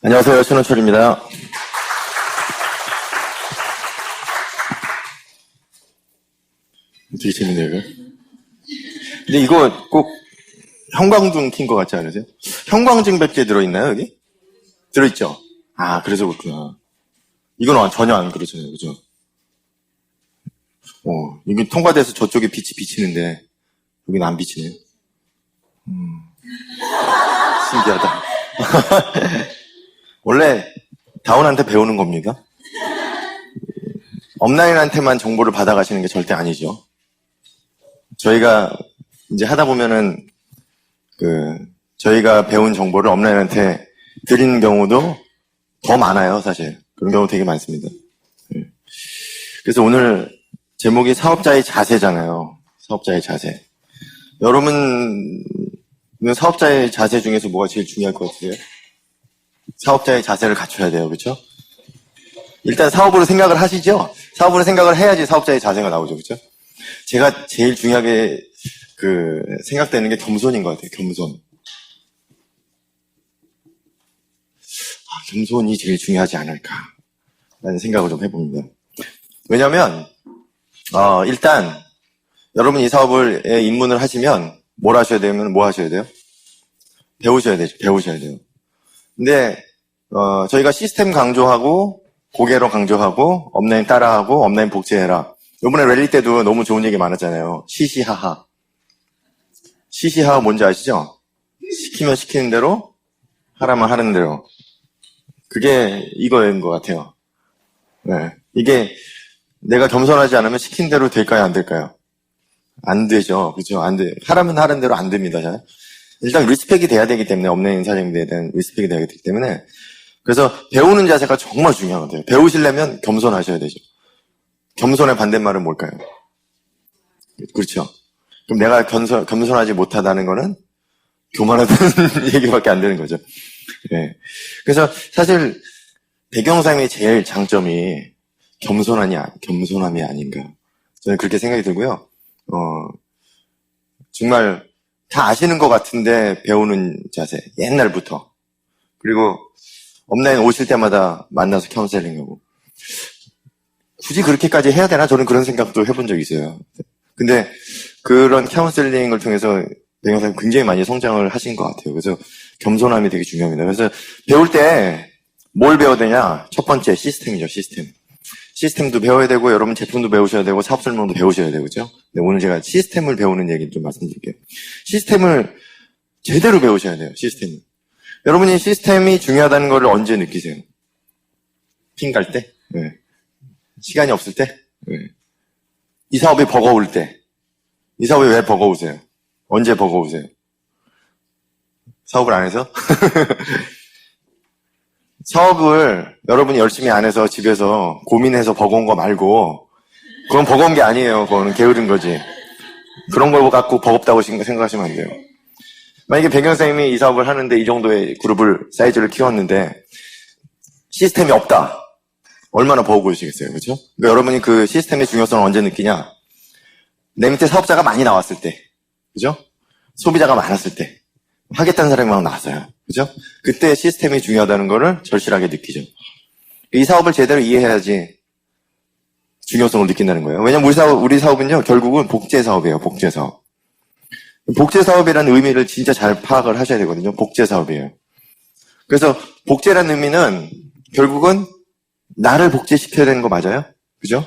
안녕하세요. 신원철입니다. 되게 재밌네요, 이거. 근데 이거 꼭 형광등 킨 것 같지 않으세요? 형광등 백제 들어있나요, 여기? 들어있죠? 아, 그래서 그렇구나. 이건 전혀 안 그렇잖아요, 그죠? 이게 통과돼서 저쪽에 빛이 비치는데, 여기는 안 비치네요. 신기하다. 원래 다운한테 배우는 겁니다. 업라인한테만 정보를 받아가시는 게 절대 아니죠. 저희가 이제 하다 보면은 저희가 배운 정보를 업라인한테 드리는 경우도 더 많아요, 사실. 그런 경우 되게 많습니다. 그래서 오늘 제목이 사업자의 자세잖아요. 사업자의 자세. 여러분, 사업자의 자세 중에서 뭐가 제일 중요할 것 같으세요? 사업자의 자세를 갖춰야 돼요, 그렇죠? 일단 사업으로 생각을 하시죠? 사업으로 생각을 해야지 사업자의 자세가 나오죠, 그렇죠? 제가 제일 중요하게 생각되는 게 겸손인 것 같아요, 겸손. 겸손이 제일 중요하지 않을까라는 생각을 좀 해봅니다. 왜냐면, 일단, 여러분 이 사업에 입문을 하시면 뭘 하셔야 되면 뭐 하셔야 돼요? 배우셔야 되죠, 배우셔야 돼요. 근데, 저희가 시스템 강조하고, 고개로 강조하고, 업라인 따라하고, 업라인 복제해라. 요번에 랠리 때도 너무 좋은 얘기 많았잖아요. 시시하하. 시시하하 뭔지 아시죠? 시키면 시키는 대로, 하라면 하는 대로. 그게 이거인 것 같아요. 네. 이게 내가 겸손하지 않으면 시킨 대로 될까요, 안 될까요? 안 되죠. 그죠? 안 돼. 하라면 하는 대로 안 됩니다. 일단 리스펙이 돼야 되기 때문에, 업라인 사장님들에 대한 리스펙이 돼야 되기 때문에. 그래서 배우는 자세가 정말 중요하거든요. 배우시려면 겸손하셔야 되죠. 겸손의 반대말은 뭘까요? 그렇죠. 그럼 내가 겸손하지 못하다는 거는 교만하다는 얘기밖에 안 되는 거죠. 네. 그래서 사실 배경상의 제일 장점이 겸손함이 아닌가. 저는 그렇게 생각이 들고요. 정말 다 아시는 것 같은데 배우는 자세. 옛날부터. 그리고 업라인 오실 때마다 만나서 카운셀링하고. 굳이 그렇게까지 해야 되나? 저는 그런 생각도 해본 적이 있어요. 근데 그런 카운셀링을 통해서 배경사님 굉장히 많이 성장을 하신 것 같아요. 그래서 겸손함이 되게 중요합니다. 그래서 배울 때 뭘 배워야 되냐? 첫 번째 시스템이죠, 시스템. 시스템도 배워야 되고, 여러분 제품도 배우셔야 되고, 사업 설명도 배우셔야 되고, 그죠? 네, 오늘 제가 시스템을 배우는 얘기 좀 말씀드릴게요. 시스템을 제대로 배우셔야 돼요, 시스템을. 여러분이 시스템이 중요하다는 걸 언제 느끼세요? 핑 갈 때? 네. 시간이 없을 때? 네. 이 사업이 버거울 때? 이 사업이 왜 버거우세요? 언제 버거우세요? 사업을 안 해서? 사업을 여러분이 열심히 안 해서 집에서 고민해서 버거운 거 말고, 그건 버거운 게 아니에요. 그거는 게으른 거지. 그런 걸 갖고 버겁다고 생각하시면 안 돼요. 만약에 배경쌤이 이 사업을 하는데 이 정도의 사이즈를 키웠는데 시스템이 없다. 얼마나 버거우시겠어요. 그렇죠? 그러니까 여러분이 그 시스템의 중요성을 언제 느끼냐? 내 밑에 사업자가 많이 나왔을 때. 그죠? 소비자가 많았을 때. 하겠다는 사람이 막 나왔어요. 그죠? 그때 시스템이 중요하다는 거를 절실하게 느끼죠. 이 사업을 제대로 이해해야지 중요성을 느낀다는 거예요. 왜냐면 우리 사업은요, 결국은 복제 사업이에요, 복제 사업. 복제 사업이라는 의미를 진짜 잘 파악을 하셔야 되거든요. 복제 사업이에요. 그래서 복제라는 의미는 결국은 나를 복제시켜야 되는 거 맞아요? 그죠?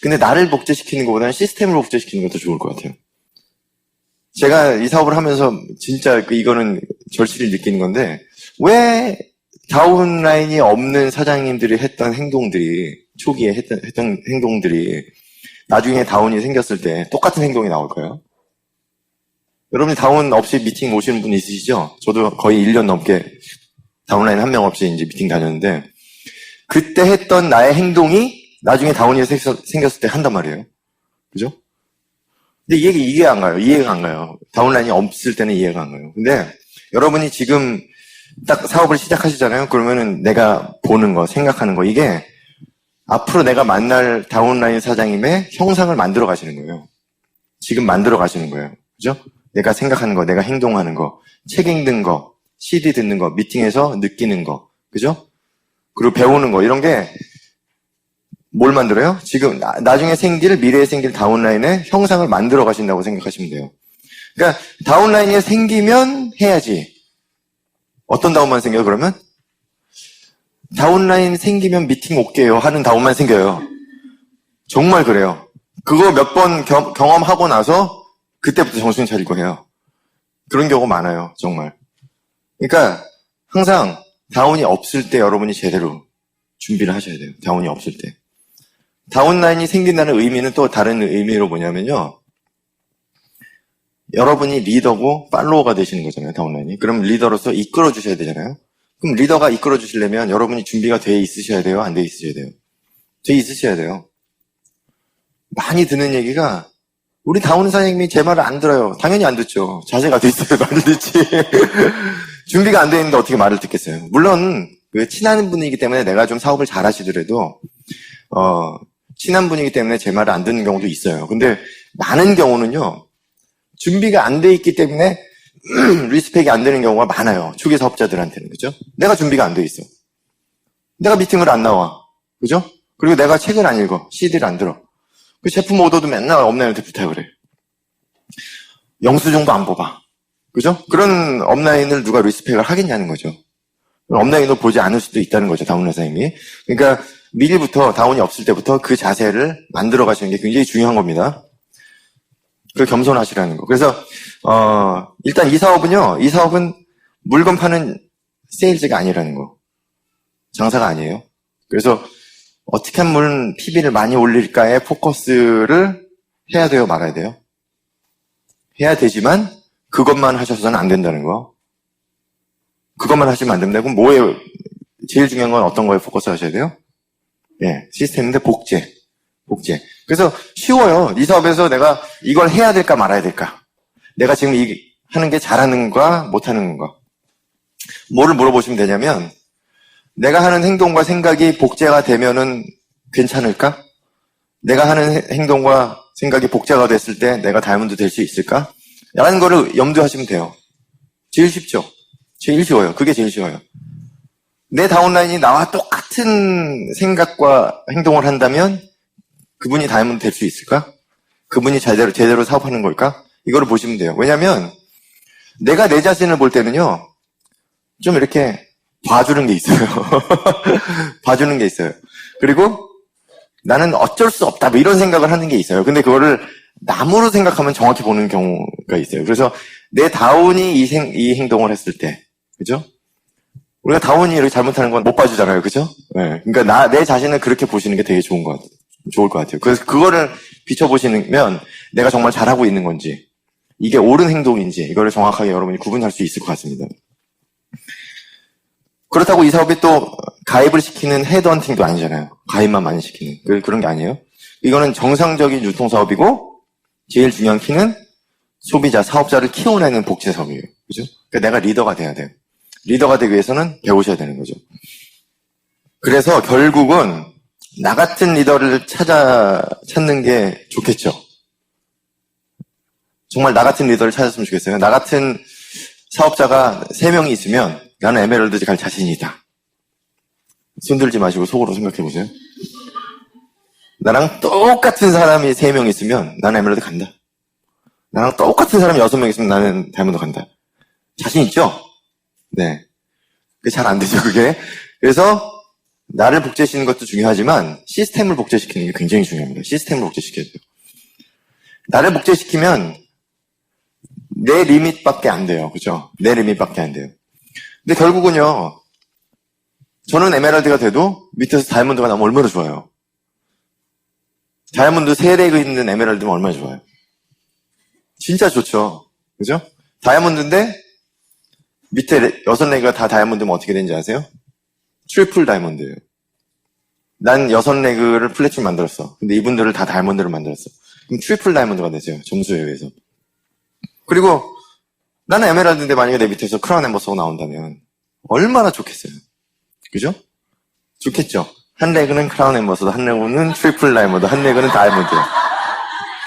근데 나를 복제시키는 것보다는 시스템을 복제시키는 것도 좋을 것 같아요. 제가 이 사업을 하면서 진짜 이거는 절실히 느끼는 건데, 왜 다운라인이 없는 사장님들이 했던 행동들이, 초기에 했던 행동들이 나중에 다운이 생겼을 때 똑같은 행동이 나올까요? 여러분이 다운 없이 미팅 오시는 분 있으시죠? 저도 거의 1년 넘게 다운라인 한 명 없이 이제 미팅 다녔는데, 그때 했던 나의 행동이 나중에 다운이 생겼을 때 한단 말이에요. 그죠? 근데 이해가 안 가요. 이해가 안 가요. 다운라인이 없을 때는 이해가 안 가요. 근데 여러분이 지금 딱 사업을 시작하시잖아요. 그러면은 내가 보는 거, 생각하는 거, 이게 앞으로 내가 만날 다운라인 사장님의 형상을 만들어 가시는 거예요. 지금 만들어 가시는 거예요. 그죠? 내가 생각하는 거, 내가 행동하는 거, 책 읽는 거, CD 듣는 거, 미팅에서 느끼는 거, 그죠? 그리고 배우는 거, 이런 게 뭘 만들어요? 지금 나중에 생길, 미래에 생길 다운라인의 형상을 만들어 가신다고 생각하시면 돼요. 그러니까 다운라인이 생기면 해야지. 어떤 다운만 생겨요, 그러면? 다운라인 생기면 미팅 올게요 하는 다운만 생겨요. 정말 그래요. 그거 몇 번 경험하고 나서 그때부터 정신 차리고 해요. 그런 경우가 많아요, 정말. 그러니까 항상 다운이 없을 때 여러분이 제대로 준비를 하셔야 돼요. 다운이 없을 때. 다운라인이 생긴다는 의미는 또 다른 의미로 뭐냐면요. 여러분이 리더고 팔로워가 되시는 거잖아요, 다운라인이. 그럼 리더로서 이끌어 주셔야 되잖아요. 그럼 리더가 이끌어 주시려면 여러분이 준비가 돼 있으셔야 돼요? 안 돼 있으셔야 돼요? 돼 있으셔야 돼요. 많이 듣는 얘기가 우리 다운 사장님이 제 말을 안 들어요. 당연히 안 듣죠. 자세가 돼 있어야 말을 듣지. 준비가 안 돼 있는데 어떻게 말을 듣겠어요. 물론 그 친한 분이기 때문에 내가 좀 사업을 잘 하시더라도 친한 분이기 때문에 제 말을 안 듣는 경우도 있어요. 근데 많은 경우는요. 준비가 안 돼 있기 때문에 리스펙이 안 되는 경우가 많아요. 초기 사업자들한테는. 그죠? 내가 준비가 안 돼 있어. 내가 미팅을 안 나와. 그죠? 그리고 내가 책을 안 읽어. CD를 안 들어. 그 제품 오더도 맨날 업라인한테 부탁을 해. 영수증도 안 뽑아. 그죠? 그런 업라인을 누가 리스펙을 하겠냐는 거죠. 업라인도 보지 않을 수도 있다는 거죠. 다운 회사님이. 그러니까 미리부터 다운이 없을 때부터 그 자세를 만들어 가시는 게 굉장히 중요한 겁니다. 그 겸손하시라는 거. 그래서 일단 이 사업은 물건 파는 세일즈가 아니라는 거. 장사가 아니에요. 그래서 어떻게 하면 PB를 많이 올릴까에 포커스를 해야 돼요, 말아야 돼요? 해야 되지만 그것만 하셔서는 안 된다는 거. 그것만 하시면 안 됩니다. 그럼 뭐예요? 제일 중요한 건 어떤 거에 포커스 하셔야 돼요? 예, 시스템인데 복제. 그래서 쉬워요. 이 사업에서 내가 이걸 해야 될까 말아야 될까? 내가 지금 하는 게 잘하는 건가 못하는 건가? 뭐를 물어보시면 되냐면 내가 하는 행동과 생각이 복제가 되면은 괜찮을까? 내가 하는 행동과 생각이 복제가 됐을 때 내가 다이아몬드 될 수 있을까? 라는 거를 염두하시면 돼요. 제일 쉽죠? 제일 쉬워요. 그게 제일 쉬워요. 내 다운라인이 나와 똑같은 생각과 행동을 한다면 그분이 다이아몬드 될 수 있을까? 그분이 제대로 사업하는 걸까? 이거를 보시면 돼요. 왜냐면 내가 내 자신을 볼 때는요. 좀 이렇게 봐주는 게 있어요. 봐주는 게 있어요. 그리고 나는 어쩔 수 없다 뭐 이런 생각을 하는 게 있어요. 근데 그거를 남으로 생각하면 정확히 보는 경우가 있어요. 그래서 내 다운이 이 행동을 했을 때 그죠? 우리가 다운이 이렇게 잘못하는 건 못 봐주잖아요. 그죠? 네. 그러니까 내 자신을 그렇게 보시는 게 되게 좋을 것 같아요. 그래서 그거를 비춰보시면 내가 정말 잘하고 있는 건지 이게 옳은 행동인지 이거를 정확하게 여러분이 구분할 수 있을 것 같습니다. 그렇다고 이 사업이 또 가입을 시키는 헤드헌팅도 아니잖아요. 가입만 많이 시키는. 그런 게 아니에요. 이거는 정상적인 유통사업이고 제일 중요한 키는 소비자, 사업자를 키워내는 복제 사업이에요. 그죠? 그러니까 내가 리더가 돼야 돼요. 리더가 되기 위해서는 배우셔야 되는 거죠. 그래서 결국은 나 같은 리더를 찾는 게 좋겠죠. 정말 나 같은 리더를 찾았으면 좋겠어요. 나 같은 사업자가 3명이 있으면 나는 에메랄드 갈 자신이 있다. 손 들지 마시고 속으로 생각해 보세요. 나랑 똑같은 사람이 3명 있으면 나는 에메랄드 간다. 나랑 똑같은 사람이 6명 있으면 나는 다이아몬드 간다. 자신 있죠? 네. 그게 잘 안 되죠, 그게. 그래서 나를 복제시키는 것도 중요하지만 시스템을 복제시키는 게 굉장히 중요합니다. 시스템을 복제시켜야 돼요. 나를 복제시키면 내 리밋밖에 안 돼요. 그죠? 내 리밋밖에 안 돼요. 근데 결국은요, 저는 에메랄드가 돼도 밑에서 다이아몬드가 나면 얼마나 좋아요. 다이아몬드 3렉 있는 에메랄드면 얼마나 좋아요. 진짜 좋죠. 그죠? 다이아몬드인데 밑에 6렉가 다 다이아몬드면 어떻게 되는지 아세요? 트리플 다이아몬드예요. 난 6레그를 플래티넘 만들었어. 근데 이분들을 다 다이아몬드를 만들었어. 그럼 트리플 다이아몬드가 되죠. 점수에 의해서. 그리고 나는 에메랄드인데 만약에 내 밑에서 크라운 엠버서가 나온다면 얼마나 좋겠어요. 그죠? 좋겠죠. 한 레그는 크라운 엠버서도, 한 레그는 트리플 다이아몬드, 한 레그는 다이아몬드야.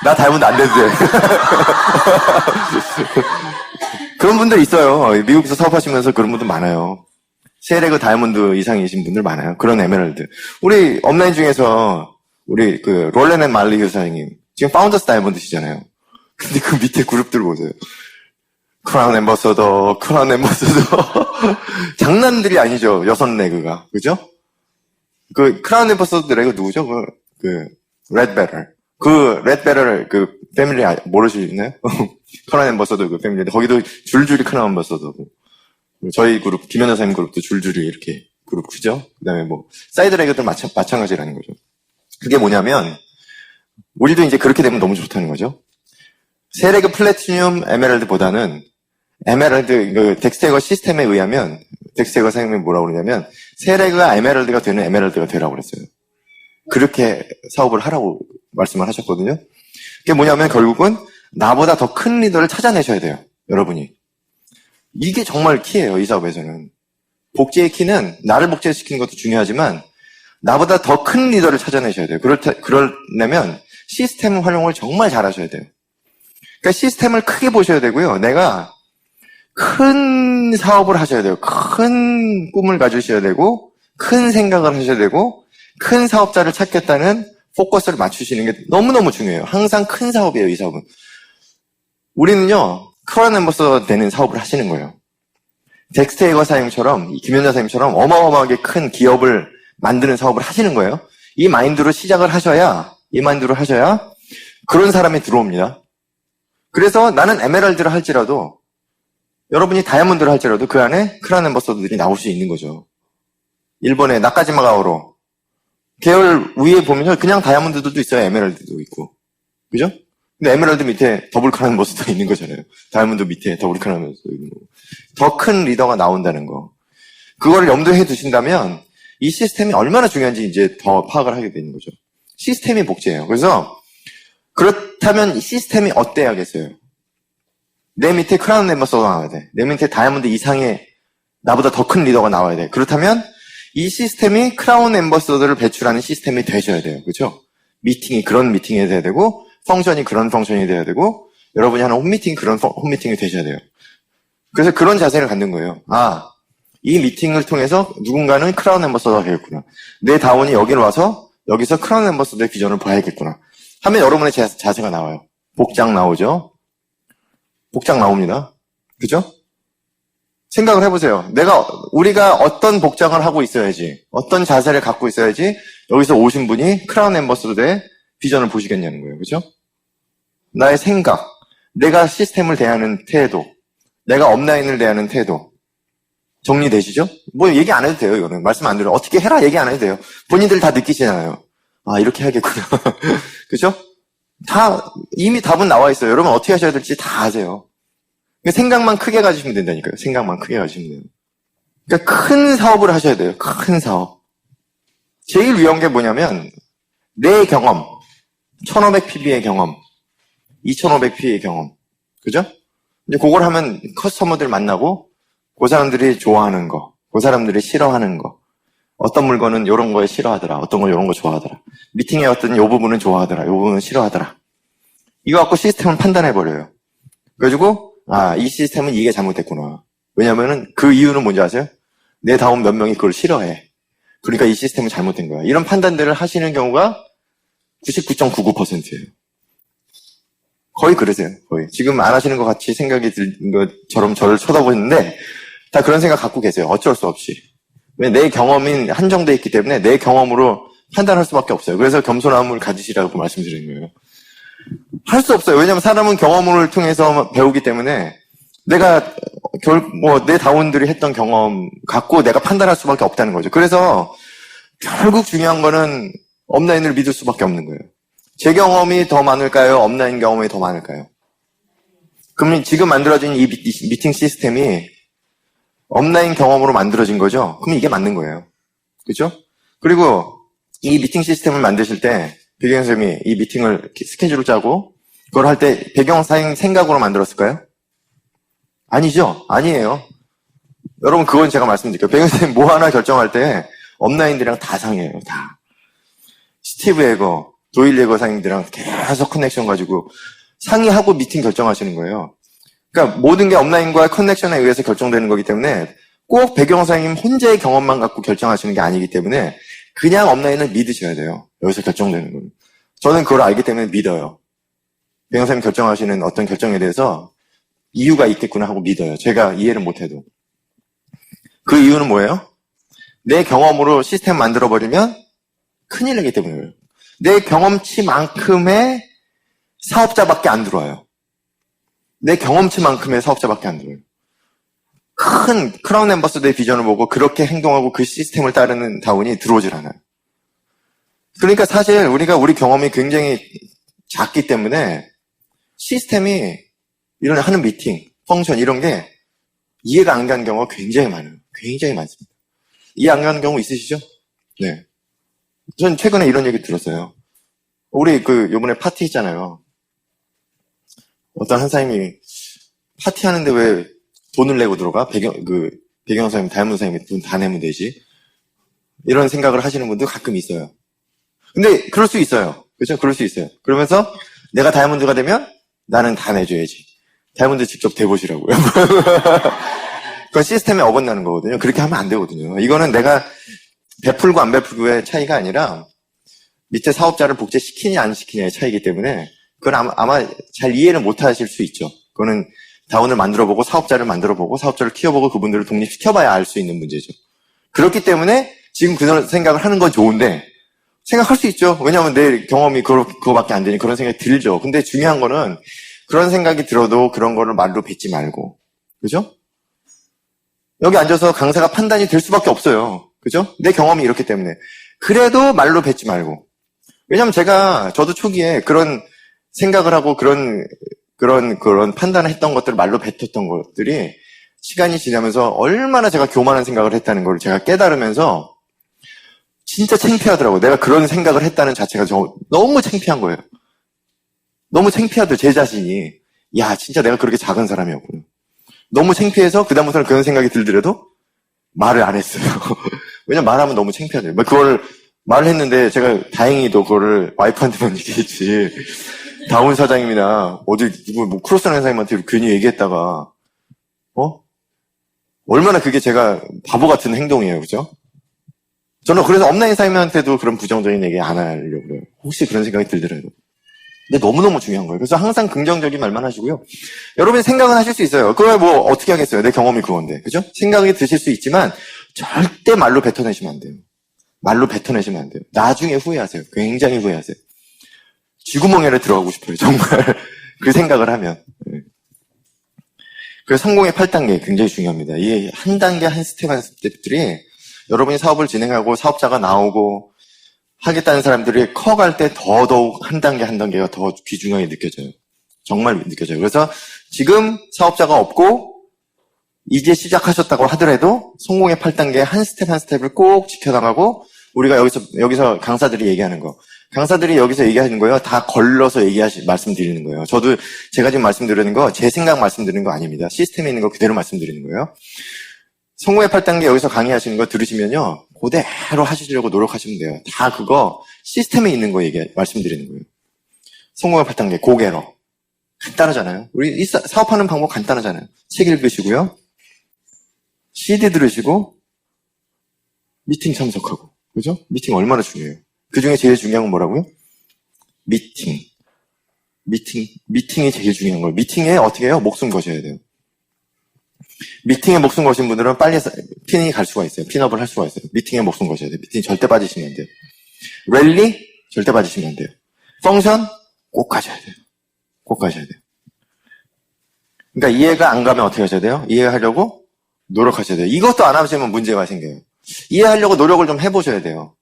나 다이아몬드 안 돼도 돼. 그런 분들 있어요. 미국에서 사업하시면서 그런 분들 많아요. 세레그 다이아몬드 이상이신 분들 많아요. 그런 에메랄드. 우리 업라인 중에서 우리 그 롤렌 앤 말리 교사님 지금 파운더스 다이아몬드시잖아요. 근데 그 밑에 그룹들 보세요. 크라운 앰버서더, 크라운 앰버서더. 장난들이 아니죠. 6레그가. 그죠? 그 크라운 앰버서더 레그 누구죠? 레드베럴. 그 레드베럴 그 패밀리 모르시나요? 크라운 앰버서더 그 패밀리. 거기도 줄줄이 크라운 앰버서더고. 저희 그룹, 김연아 선생님 그룹도 줄줄이 이렇게 그룹 크죠? 그 다음에 뭐, 사이드 레그도 마찬가지라는 거죠. 그게 뭐냐면, 우리도 이제 그렇게 되면 너무 좋다는 거죠. 세레그 플래티늄 에메랄드보다는 에메랄드, 그 덱스테거 시스템에 의하면, 덱스테거 선생님이 뭐라고 그러냐면, 세레그가 에메랄드가 되는 에메랄드가 되라고 그랬어요. 그렇게 사업을 하라고 말씀을 하셨거든요. 그게 뭐냐면 결국은 나보다 더 큰 리더를 찾아내셔야 돼요. 여러분이. 이게 정말 키예요. 이 사업에서는. 복제의 키는 나를 복제시키는 것도 중요하지만 나보다 더 큰 리더를 찾아내셔야 돼요. 그러려면 시스템 활용을 정말 잘하셔야 돼요. 그러니까 시스템을 크게 보셔야 되고요. 내가 큰 사업을 하셔야 돼요. 큰 꿈을 가지셔야 되고 큰 생각을 하셔야 되고 큰 사업자를 찾겠다는 포커스를 맞추시는 게 너무너무 중요해요. 항상 큰 사업이에요. 이 사업은. 우리는요. 크라운 앰버서더 되는 사업을 하시는 거예요. 덱스테거 사장님처럼 김연자 사장님처럼 어마어마하게 큰 기업을 만드는 사업을 하시는 거예요. 이 마인드로 시작을 하셔야 그런 사람이 들어옵니다. 그래서 나는 에메랄드를 할지라도 여러분이 다이아몬드를 할지라도 그 안에 크라운 앰버서더들이 나올 수 있는 거죠. 일본의 나카지마 가오로 계열 위에 보면요. 그냥 다이아몬드들도 있어요. 에메랄드도 있고. 그죠? 근데 에메랄드 밑에 더블 크라운 앰버서더 있는 거잖아요. 다이아몬드 밑에 더블 크라운 앰버서더 있는 거고. 더 큰 리더가 나온다는 거. 그거를 염두에 두신다면 이 시스템이 얼마나 중요한지 이제 더 파악을 하게 되는 거죠. 시스템이 복제예요. 그래서 그렇다면 이 시스템이 어때야겠어요? 내 밑에 크라운 앰버서더가 나와야 돼. 내 밑에 다이아몬드 이상의 나보다 더 큰 리더가 나와야 돼. 그렇다면 이 시스템이 크라운 앰버서더를 배출하는 시스템이 되셔야 돼요. 그렇죠? 미팅이 그런 미팅이 돼야 되고 펑션이 그런 펑션이 돼야 되고 여러분이 하는 홈미팅 그런 홈미팅이 되셔야 돼요. 그래서 그런 자세를 갖는 거예요. 아, 이 미팅을 통해서 누군가는 크라운 앰버서더가 되겠구나. 내 다운이 여기로 와서 여기서 크라운 앰버서더의 비전을 봐야겠구나. 하면 여러분의 자세가 나와요. 복장 나오죠? 복장 나옵니다. 그죠? 생각을 해보세요. 우리가 어떤 복장을 하고 있어야지, 어떤 자세를 갖고 있어야지 여기서 오신 분이 크라운 앰버서더의 비전을 보시겠냐는 거예요. 그죠? 나의 생각, 내가 시스템을 대하는 태도, 내가 업라인을 대하는 태도. 정리되시죠? 뭐 얘기 안 해도 돼요, 이거는. 말씀 안 드려요. 어떻게 해라 얘기 안 해도 돼요. 본인들 다 느끼시잖아요. 아, 이렇게 해야겠구나. 그죠? 이미 답은 나와 있어요. 여러분 어떻게 하셔야 될지 다 아세요. 생각만 크게 가지시면 된다니까요. 생각만 크게 가지시면 돼요. 그러니까 큰 사업을 하셔야 돼요. 큰 사업. 제일 위험한 게 뭐냐면, 내 경험, 1500pb의 경험, 2500p의 경험. 그죠? 이제 그걸 하면 커스터머들 만나고, 그 사람들이 좋아하는 거, 그 사람들이 싫어하는 거, 어떤 물건은 이런 거에 싫어하더라, 어떤 거 이런 거 좋아하더라, 미팅에 어떤 요 부분은 좋아하더라, 요 부분은 싫어하더라. 이거 갖고 시스템을 판단해버려요. 그래가지고, 아, 이 시스템은 이게 잘못됐구나. 왜냐면은 그 이유는 뭔지 아세요? 내 다음 몇 명이 그걸 싫어해. 그러니까 이 시스템은 잘못된 거야. 이런 판단들을 하시는 경우가 99.99%예요. 거의 그러세요. 거의. 지금 안 하시는 것 같이 생각이 드는 것처럼 저를 쳐다보시는데 다 그런 생각 갖고 계세요. 어쩔 수 없이. 왜 내 경험이 한정돼 있기 때문에 내 경험으로 판단할 수밖에 없어요. 그래서 겸손함을 가지시라고 말씀드리는 거예요. 할 수 없어요. 왜냐하면 사람은 경험을 통해서 배우기 때문에 내가 내 다운들이 했던 경험 갖고 내가 판단할 수밖에 없다는 거죠. 그래서 결국 중요한 거는 업라인을 믿을 수밖에 없는 거예요. 제 경험이 더 많을까요? 업라인 경험이 더 많을까요? 그럼 지금 만들어진 이 미팅 시스템이 업라인 경험으로 만들어진 거죠? 그럼 이게 맞는 거예요. 그죠? 그리고 이 미팅 시스템을 만드실 때 배경 선생님이 이 미팅을 스케줄을 짜고 그걸 할 때 배경 사행 생각으로 만들었을까요? 아니죠? 아니에요. 여러분 그건 제가 말씀드릴게요. 배경 선생님 뭐 하나 결정할 때 업라인들이랑 다 상의해요. 다. 스티브 에거, 도일 에거 사장님들이랑 계속 커넥션 가지고 상의하고 미팅 결정하시는 거예요. 그러니까 모든 게 업라인과 커넥션에 의해서 결정되는 거기 때문에 꼭 배경 선생님 혼자의 경험만 갖고 결정하시는 게 아니기 때문에 그냥 업라인을 믿으셔야 돼요. 여기서 결정되는 거는. 저는 그걸 알기 때문에 믿어요. 배경 선생님 결정하시는 어떤 결정에 대해서 이유가 있겠구나 하고 믿어요. 제가 이해를 못해도. 그 이유는 뭐예요? 내 경험으로 시스템 만들어버리면 큰일 나기 때문이에요. 내 경험치만큼의 사업자밖에 안 들어와요. 내 경험치만큼의 사업자밖에 안 들어와요. 큰 크라운 앰버서더의 비전을 보고 그렇게 행동하고 그 시스템을 따르는 다운이 들어오질 않아요. 그러니까 사실 우리가 우리 경험이 굉장히 작기 때문에 시스템이 이런 하는 미팅, 펑션 이런 게 이해가 안 가는 경우가 굉장히 많아요. 굉장히 많습니다. 이해 안 가는 경우 있으시죠? 네. 전 최근에 이런 얘기 들었어요. 우리 요번에 파티 있잖아요. 어떤 한 사람이 파티하는데 왜 돈을 내고 들어가? 배경 선생님, 다이아몬드 선생님이 돈 다 내면 되지. 이런 생각을 하시는 분도 가끔 있어요. 근데 그럴 수 있어요. 그렇죠? 그럴 수 있어요. 그러면서 내가 다이아몬드가 되면 나는 다 내줘야지. 다이아몬드 직접 대보시라고요. 그건 시스템에 어긋나는 거거든요. 그렇게 하면 안 되거든요. 이거는 내가 베풀고 안 베풀고의 차이가 아니라 밑에 사업자를 복제시키냐 안 시키냐의 차이기 때문에 그건 아마 잘 이해를 못 하실 수 있죠. 그거는 다운을 만들어보고 사업자를 만들어보고 사업자를 키워보고 그분들을 독립시켜봐야 알 수 있는 문제죠. 그렇기 때문에 지금 그런 생각을 하는 건 좋은데 생각할 수 있죠. 왜냐하면 내 경험이 그거밖에 안 되니 그런 생각이 들죠. 근데 중요한 거는 그런 생각이 들어도 그런 거를 말로 뱉지 말고, 그죠? 여기 앉아서 강사가 판단이 될 수밖에 없어요. 그죠? 내 경험이 이렇기 때문에. 그래도 말로 뱉지 말고. 왜냐면 저도 초기에 그런 생각을 하고 그런 판단을 했던 것들을 말로 뱉었던 것들이 시간이 지나면서 얼마나 제가 교만한 생각을 했다는 걸 제가 깨달으면서 진짜 창피하더라고요. 내가 그런 생각을 했다는 자체가 너무 창피한 거예요. 너무 창피하더라고요, 제 자신이. 야, 진짜 내가 그렇게 작은 사람이었구나. 너무 창피해서 그다음부터는 그런 생각이 들더라도 말을 안 했어요. 왜냐면 말하면 너무 창피하더라고요. 그걸 말을 했는데 제가 다행히도 그거를 와이프한테만 얘기했지. 다운 사장님이나 누구 크로스라는 사장님한테 괜히 얘기했다가 얼마나 그게 제가 바보 같은 행동이에요. 그죠? 저는 그래서 업라인 사장님한테도 그런 부정적인 얘기 안 하려고 그래요. 혹시 그런 생각이 들더라도. 근데 너무너무 중요한 거예요. 그래서 항상 긍정적인 말만 하시고요. 여러분이 생각은 하실 수 있어요. 그걸 뭐 어떻게 하겠어요. 내 경험이 그건데. 그죠? 생각이 드실 수 있지만 절대 말로 뱉어내시면 안 돼요. 말로 뱉어내시면 안 돼요. 나중에 후회하세요. 굉장히 후회하세요. 쥐구멍에를 들어가고 싶어요. 정말 그 생각을 하면. 그래서 성공의 8단계 굉장히 중요합니다. 이 한 단계 한 스텝 한 스텝들이 여러분이 사업을 진행하고 사업자가 나오고 하겠다는 사람들이 커갈 때 더더욱 한 단계 한 단계가 더 귀중하게 느껴져요. 정말 느껴져요. 그래서 지금 사업자가 없고 이제 시작하셨다고 하더라도 성공의 8단계 한 스텝 한 스텝을 꼭 지켜나가고 우리가 여기서 강사들이 얘기하는 거. 강사들이 여기서 얘기하는 거예요. 다 걸러서 말씀드리는 거예요. 저도 제가 지금 말씀드리는 거 제 생각 말씀드리는 거 아닙니다. 시스템에 있는 거 그대로 말씀드리는 거예요. 성공의 8단계 여기서 강의하시는 거 들으시면요. 그대로 하시려고 노력하시면 돼요. 다 그거 시스템에 있는 거 말씀드리는 거예요. 성공의 8단계 고개로. 간단하잖아요. 우리 사업하는 방법 간단하잖아요. 책 읽으시고요. CD 들으시고 미팅 참석하고. 그죠? 미팅 얼마나 중요해요. 그 중에 제일 중요한 건 뭐라고요? 미팅이 제일 중요한 거예요. 미팅에 어떻게 해요? 목숨 거셔야 돼요. 미팅에 목숨 거신 분들은 빨리 핀이 갈 수가 있어요. 핀업을 할 수가 있어요. 미팅에 목숨 거셔야 돼요. 미팅 절대 빠지시면 안 돼요. 랠리 절대 빠지시면 안 돼요. 펑션 꼭 가셔야 돼요. 꼭 가셔야 돼요. 그러니까 이해가 안 가면 어떻게 하셔야 돼요? 이해하려고 노력하셔야 돼요. 이것도 안 하시면 문제가 생겨요. 이해하려고 노력을 좀 해보셔야 돼요.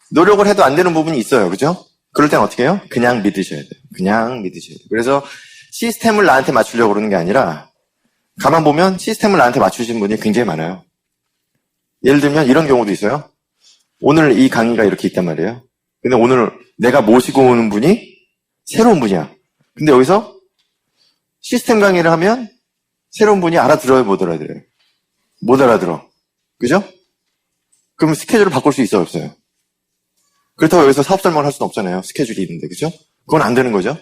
노력을 해도 안 되는 부분이 있어요. 그죠? 그럴 땐 어떻게 해요? 그냥 믿으셔야 돼요. 그냥 믿으셔야 돼요. 그래서 시스템을 나한테 맞추려고 그러는 게 아니라 가만 보면 시스템을 나한테 맞추신 분이 굉장히 많아요. 예를 들면 이런 경우도 있어요. 오늘 이 강의가 이렇게 있단 말이에요. 근데 오늘 내가 모시고 오는 분이 새로운 분이야. 근데 여기서 시스템 강의를 하면 새로운 분이 알아들어요, 못 알아들어요? 못 알아들어. 그죠? 그럼 스케줄을 바꿀 수 있어요, 없어요? 그렇다고 여기서 사업 설명을 할 수는 없잖아요. 스케줄이 있는데, 그죠? 그건 안 되는 거죠?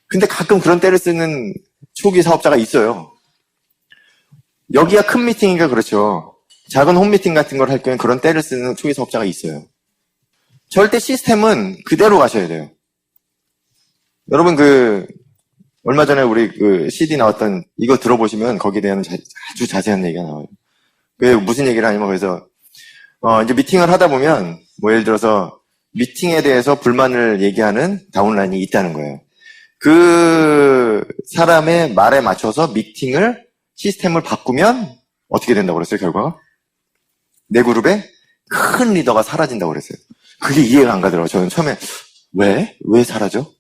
근데 가끔 그런 때를 쓰는 초기 사업자가 있어요. 여기가 큰 미팅이니까 그렇죠. 작은 홈미팅 같은 걸 할 경우에 그런 때를 쓰는 초기 사업자가 있어요. 절대 시스템은 그대로 가셔야 돼요. 여러분 얼마 전에 우리 CD 나왔던 이거 들어보시면 거기에 대한 아주 자세한 얘기가 나와요. 무슨 얘기를 하냐면 그래서 이제 미팅을 하다 보면 예를 들어서 미팅에 대해서 불만을 얘기하는 다운라인이 있다는 거예요. 그 사람의 말에 맞춰서 시스템을 바꾸면 어떻게 된다고 그랬어요, 결과가? 내 그룹에 큰 리더가 사라진다고 그랬어요. 그게 이해가 안 가더라고요. 저는 처음에 왜 사라져?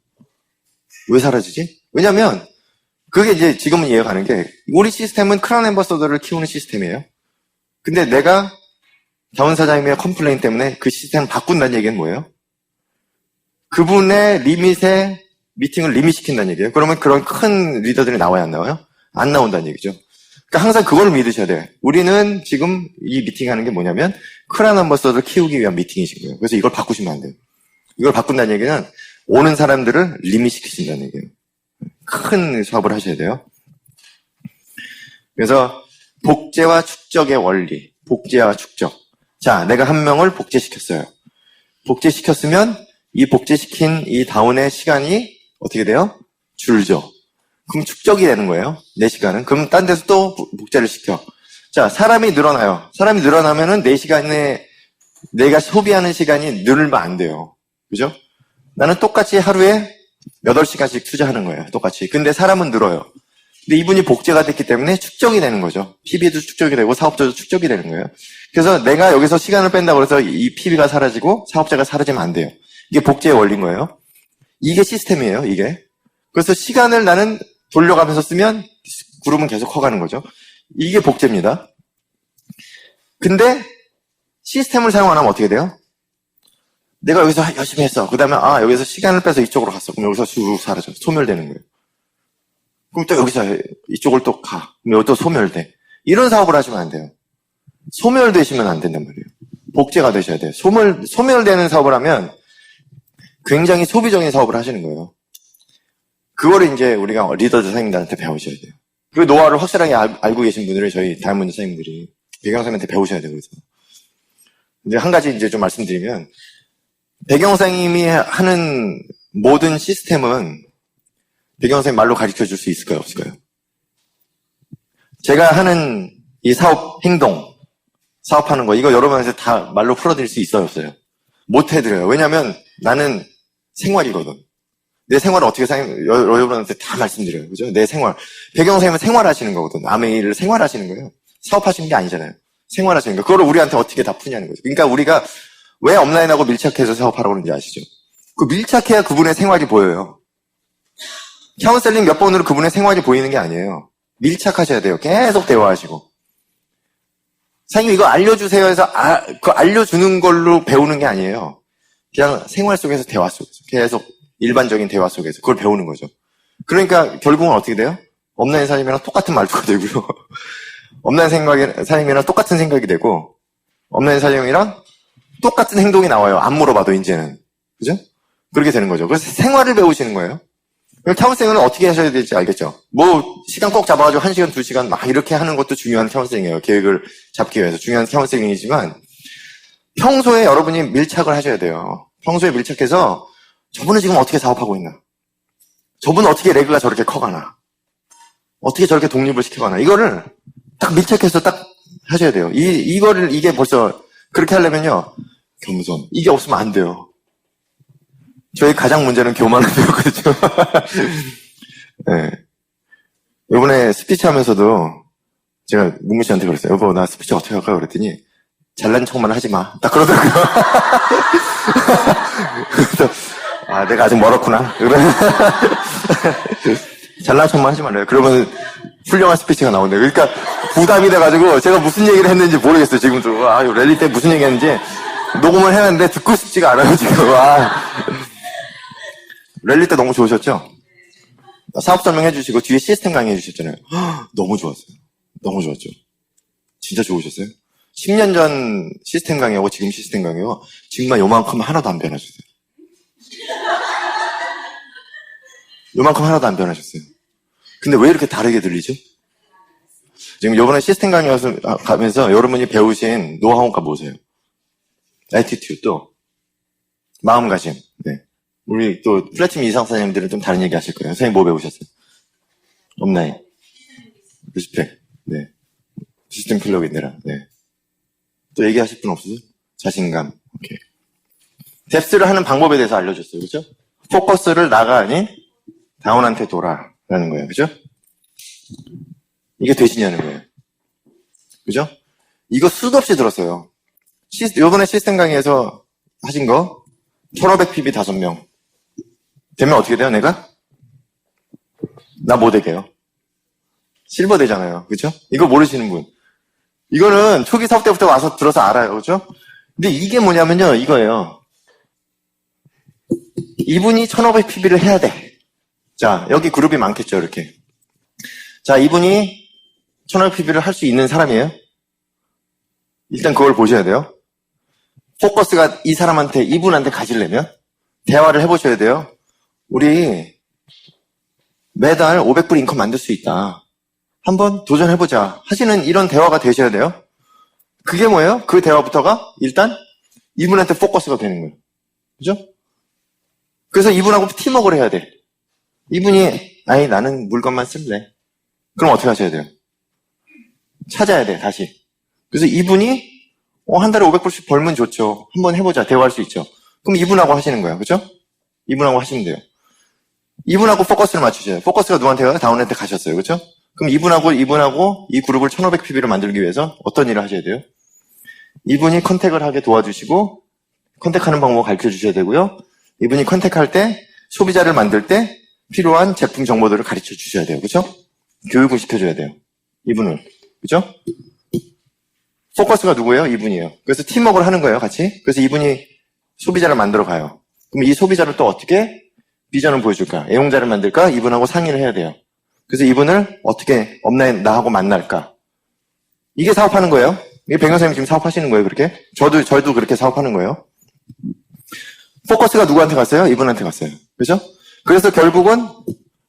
왜 사라지지? 왜냐면 그게 이제 지금은 이해가 가는 게 우리 시스템은 크라운 앰버서더를 키우는 시스템이에요. 근데 내가 자원 사장님의 컴플레인 때문에 그 시스템을 바꾼다는 얘기는 뭐예요? 그분의 리밋에 미팅을 리밋시킨다는 얘기예요. 그러면 그런 큰 리더들이 나와야 안 나와요? 안 나온다는 얘기죠. 그러니까 항상 그걸 믿으셔야 돼요. 우리는 지금 이 미팅하는 게 뭐냐면 크라운 앰버서더를 키우기 위한 미팅이신 거예요. 그래서 이걸 바꾸시면 안 돼요. 이걸 바꾼다는 얘기는 오는 사람들을 리밋시키신다는 얘기예요. 큰 사업을 하셔야 돼요. 그래서 복제와 축적의 원리, 복제와 축적. 자, 내가 한 명을 복제시켰어요. 복제시켰으면 이 복제시킨 이 다운의 시간이 어떻게 돼요? 줄죠. 그럼 축적이 되는 거예요. 내 시간은. 그럼 딴 데서 또 복제를 시켜. 자, 사람이 늘어나요. 사람이 늘어나면은 내 시간에 내가 소비하는 시간이 늘면 안 돼요. 그죠? 나는 똑같이 하루에 8시간씩 투자하는 거예요. 똑같이. 근데 사람은 늘어요. 근데 이분이 복제가 됐기 때문에 축적이 되는 거죠. PB도 축적이 되고 사업자도 축적이 되는 거예요. 그래서 내가 여기서 시간을 뺀다고 해서 이 PB가 사라지고 사업자가 사라지면 안 돼요. 이게 복제의 원리인 거예요. 이게 시스템이에요, 이게. 그래서 시간을 나는 돌려가면서 쓰면 그룹은 계속 커가는 거죠. 이게 복제입니다. 근데 시스템을 사용 안 하면 어떻게 돼요? 내가 여기서 열심히 했어. 그 다음에 여기서 시간을 빼서 이쪽으로 갔어. 그럼 여기서 쑥 사라져. 소멸되는 거예요. 그럼 또 여기서 이쪽을 또 가. 그럼 여기 또 소멸돼. 이런 사업을 하시면 안 돼요. 소멸되시면 안 된단 말이에요. 복제가 되셔야 돼요. 소멸되는 사업을 하면 굉장히 소비적인 사업을 하시는 거예요. 그거를 이제 우리가 리더들 선생님들한테 배우셔야 돼요. 그 노하우를 확실하게 알고 계신 분들이 저희 다이아몬드 선생님들이 배경 선생님한테 배우셔야 돼요. 그래서. 근데 한 가지 이제 좀 말씀드리면 배경 선생님이 하는 모든 시스템은 배경 선생님 말로 가르쳐 줄 수 있을까요? 없을까요? 제가 하는 이 사업하는 거, 이거 여러분한테 다 말로 풀어드릴 수 있어요? 없어요? 못 해드려요. 왜냐면 나는 생활이거든. 내 생활을 어떻게 여러분한테 다 말씀드려요. 그죠? 내 생활. 배경 선생님은 생활하시는 거거든. 아메이를 생활하시는 거예요. 사업하시는 게 아니잖아요. 생활하시는 거. 그걸 우리한테 어떻게 다 푸냐는 거죠. 그러니까 우리가 왜 업라인하고 밀착해서 사업하라고 그러는지 아시죠? 그 밀착해야 그분의 생활이 보여요. 카운셀링 몇 번으로 그분의 생활이 보이는 게 아니에요. 밀착하셔야 돼요. 계속 대화하시고. 사장님 이거 알려주세요 해서 그 알려주는 걸로 배우는 게 아니에요. 그냥 생활 속에서 대화 속에서 계속 일반적인 대화 속에서 그걸 배우는 거죠. 그러니까 결국은 어떻게 돼요? 업라인 사장님이랑 똑같은 말투가 되고요. 업라인 사장님이랑 똑같은 생각이 되고 업라인 사장님이랑 똑같은 행동이 나와요. 안 물어봐도 이제는. 그죠? 그렇게 되는 거죠. 그래서 생활을 배우시는 거예요. 카운셀링은 어떻게 하셔야 될지 알겠죠? 시간 꼭 잡아가지고 1시간, 2시간 막 이렇게 하는 것도 중요한 카운셀링이에요. 계획을 잡기 위해서 중요한 카운셀링이지만 평소에 여러분이 밀착을 하셔야 돼요. 평소에 밀착해서 저분은 지금 어떻게 사업하고 있나? 저분은 어떻게 레그가 저렇게 커가나? 어떻게 저렇게 독립을 시켜가나? 이거를 딱 밀착해서 딱 하셔야 돼요. 이게 벌써 그렇게 하려면요. 겸손. 이게 없으면 안 돼요. 저희 가장 문제는 교만하고요. 네. 이번에 스피치 하면서도 제가 문무 씨한테 그랬어요. 여보, 나 스피치 어떻게 할까? 그랬더니 잘난 척만 하지 마. 딱 그러더라고요. 그래서 내가 아직 멀었구나. 잘난 척만 하지 말래요. 그러면 훌륭한 스피치가 나온대요. 그러니까 부담이 돼가지고 제가 무슨 얘기를 했는지 모르겠어요. 지금도. 랠리 때 무슨 얘기 했는지 녹음을 해놨는데 듣고 싶지가 않아요. 지금. 랠리 때 너무 좋으셨죠? 사업 설명해 주시고 뒤에 시스템 강의해 주셨잖아요. 너무 좋았어요. 너무 좋았죠. 진짜 좋으셨어요. 10년 전 시스템 강의하고 지금 시스템 강의하고 정말 요만큼 하나도 안 변하셨어요. 요만큼 하나도 안 변하셨어요. 근데 왜 이렇게 다르게 들리죠? 지금 요번에 시스템 강의 가면서 여러분이 배우신 노하우가 뭐세요? 애티튜드, 또 마음가짐. 네. 우리 또 플래팀 이상 선생님들은 좀 다른 얘기 하실 거예요. 선생님 뭐 배우셨어요? 없나요? 리스펙. 네. 시스템 필러인데라. 네. 또 얘기하실 분 없으세요? 자신감. 오케이. 뎁스를 하는 방법에 대해서 알려줬어요. 그죠? 포커스를 나가 아닌 다운한테 둬라라는 거예요. 그죠? 이게 되시냐는 거예요. 그죠? 이거 수도 없이 들었어요. 요번에 시스템 강의에서 하신 거 1500pb 5명. 되면 어떻게 돼요, 내가? 나 뭐 되게요? 실버 되잖아요. 그죠? 이거 모르시는 분. 이거는 초기 사업 때부터 와서 들어서 알아요. 그죠? 근데 이게 뭐냐면요, 이거예요. 이분이 1500pb를 해야 돼. 자, 여기 그룹이 많겠죠, 이렇게. 자, 이분이 1500pb를 할 수 있는 사람이에요? 일단 그걸 보셔야 돼요. 포커스가 이 사람한테, 이분한테 가지려면 대화를 해보셔야 돼요. 우리 매달 500불 인컴 만들 수 있다. 한번 도전해보자. 하시는 이런 대화가 되셔야 돼요. 그게 뭐예요? 그 대화부터가 일단 이분한테 포커스가 되는 거예요. 그죠? 그래서 이분하고 팀워크를 해야 돼. 이분이 아니 나는 물건만 쓸래. 그럼 어떻게 하셔야 돼요? 찾아야 돼, 다시. 그래서 이분이 한 달에 500불씩 벌면 좋죠. 한번 해보자. 대화할 수 있죠. 그럼 이분하고 하시는 거예요. 그죠? 이분하고 하시면 돼요. 이분하고 포커스를 맞추셔요. 포커스가 누구한테 가요? 다운한테 가셨어요. 그죠? 그럼 이분하고 이 그룹을 1500pb를 만들기 위해서 어떤 일을 하셔야 돼요? 이분이 컨택을 하게 도와주시고 컨택하는 방법을 가르쳐 주셔야 되고요. 이분이 컨택할 때 소비자를 만들 때 필요한 제품 정보들을 가르쳐 주셔야 돼요. 그죠? 교육을 시켜줘야 돼요. 이분을. 그죠? 포커스가 누구예요? 이분이에요. 그래서 팀워크를 하는 거예요, 같이. 그래서 이분이 소비자를 만들어 가요. 그럼 이 소비자를 또 어떻게 비전을 보여줄까? 애용자를 만들까? 이분하고 상의를 해야 돼요. 그래서 이분을 어떻게 나하고 만날까? 이게 사업하는 거예요. 이게 백영 선생님 지금 사업하시는 거예요, 그렇게? 저도 그렇게 사업하는 거예요. 포커스가 누구한테 갔어요? 이분한테 갔어요. 그죠? 그래서 결국은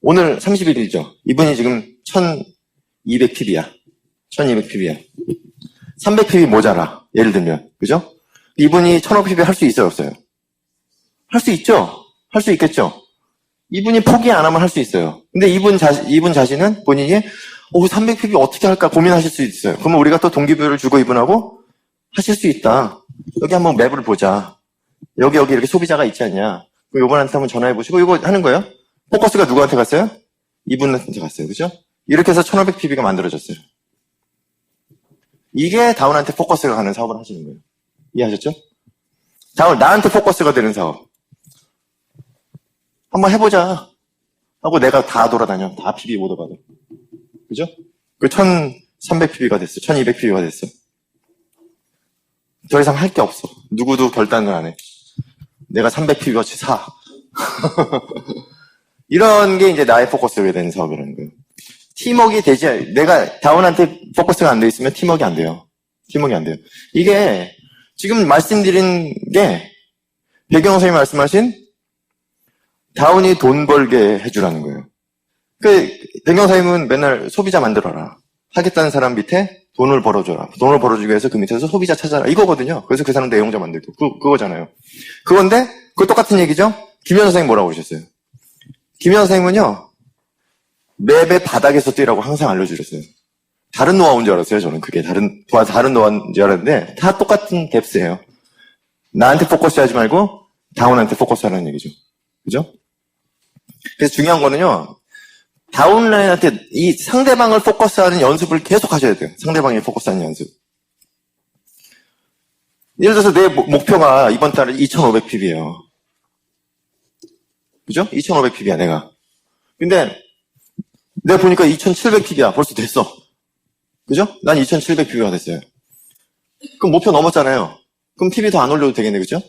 오늘 31일이죠. 이분이 지금 1200pb야. 1200pb야. 300pb 모자라. 예를 들면. 그죠? 이분이 1500pb 할 수 있어요, 없어요? 할 수 있죠? 할 수 있겠죠? 이분이 포기 안 하면 할 수 있어요. 근데 이분 자신은 본인이 300pb 어떻게 할까 고민하실 수 있어요. 그러면 우리가 또 동기부여를 주고 이분하고 하실 수 있다. 여기 한번 맵을 보자. 여기 이렇게 소비자가 있지 않냐. 요분한테 한번 전화해 보시고 이거 하는 거예요. 포커스가 누구한테 갔어요? 이분한테 갔어요. 그죠? 이렇게 해서 1500pb가 만들어졌어요. 이게 다운한테 포커스가 가는 사업을 하시는 거예요. 이해하셨죠? 다운, 나한테 포커스가 되는 사업. 한번 해보자. 하고 내가 다 돌아다녀. 다 PB 못 얻어가도. 그죠? 그 1300pb가 됐어. 1200pb가 됐어. 더 이상 할 게 없어. 누구도 결단을 안 해. 내가 300pb어치 사. 이런 게 이제 나의 포커스가 되는 사업이라는 거예요. 팀워크가 되지, 내가 다운한테 포커스가 안 돼 있으면 팀워크가 안 돼요. 팀워크가 안 돼요. 이게 지금 말씀드린 게 배경 선생님이 말씀하신 다운이 돈 벌게 해주라는 거예요. 배경 선생님은 맨날 소비자 만들어라. 하겠다는 사람 밑에 돈을 벌어줘라. 돈을 벌어주기 위해서 그 밑에서 소비자 찾아라. 이거거든요. 그래서 그 사람도 애용자 만들고. 그거잖아요. 그건데, 그거 똑같은 얘기죠? 김현 선생님 뭐라고 하셨어요? 김현 선생님은요, 맵의 바닥에서 뛰라고 항상 알려주셨어요. 다른 노하우인 줄 알았어요, 저는. 그게 다른 노하우인 줄 알았는데, 다 똑같은 뎁스예요. 나한테 포커스 하지 말고, 다운한테 포커스 하라는 얘기죠. 그죠? 그래서 중요한 거는요, 다운라인한테 이 상대방을 포커스하는 연습을 계속 하셔야 돼요. 상대방이 포커스하는 연습. 예를 들어서 내 목표가 이번 달에 2500pb예요. 그죠? 2500pb야, 내가. 근데, 내가 보니까 2700pb야. 벌써 됐어. 그죠? 난 2700pb가 됐어요. 그럼 목표 넘었잖아요. 그럼 pb 더 안 올려도 되겠네, 그죠?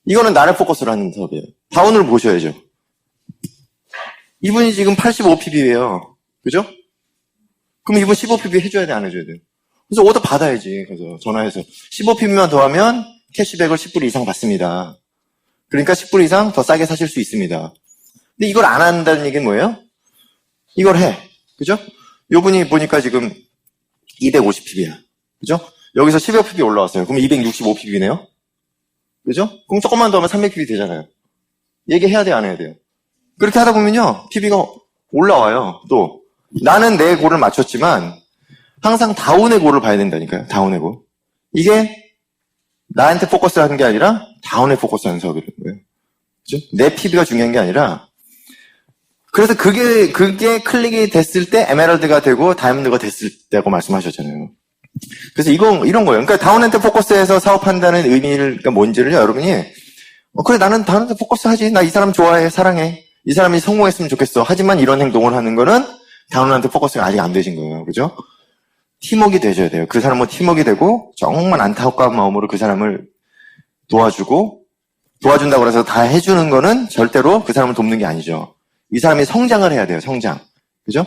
이거는 나를 포커스로 하는 사업이에요. 다운을 보셔야죠. 이분이 지금 85pb예요. 그죠? 그럼 이분 15pb 해줘야 돼, 안 해줘야 돼? 그래서 오더 받아야지. 그래서 전화해서 15pb만 더하면 캐시백을 10불 이상 받습니다. 그러니까 10불 이상 더 싸게 사실 수 있습니다. 근데 이걸 안 한다는 얘기는 뭐예요? 이걸 해. 그죠? 요분이 보니까 지금 250ppb야. 그죠? 여기서 10여 ppb 올라왔어요. 그럼 265ppb네요? 그죠? 그럼 조금만 더 하면 300ppb 되잖아요. 얘기해야 돼, 안 해야 돼요? 그렇게 하다 보면요, ppb가 올라와요. 또 나는 내 골을 맞췄지만 항상 다운의 골을 봐야 된다니까요. 다운의 골. 이게 나한테 포커스 하는 게 아니라 다운에 포커스 하는 사업이라는 거예요. 그죠? 내 ppb가 중요한 게 아니라 그래서 그게 클릭이 됐을 때 에메랄드가 되고 다이아몬드가 됐을 때라고 말씀하셨잖아요. 그래서 이런 거예요. 그러니까 다운한테 포커스해서 사업한다는 의미를, 그러니까 뭔지를요, 여러분이, 그래, 나는 다운한테 포커스 하지. 나 이 사람 좋아해, 사랑해. 이 사람이 성공했으면 좋겠어. 하지만 이런 행동을 하는 거는 다운한테 포커스가 아직 안 되신 거예요. 그죠? 팀워크가 되셔야 돼요. 그 사람은 팀워크가 되고, 정말 안타까운 마음으로 그 사람을 도와준다고 해서 다 해주는 거는 절대로 그 사람을 돕는 게 아니죠. 이 사람이 성장을 해야 돼요, 성장. 그죠?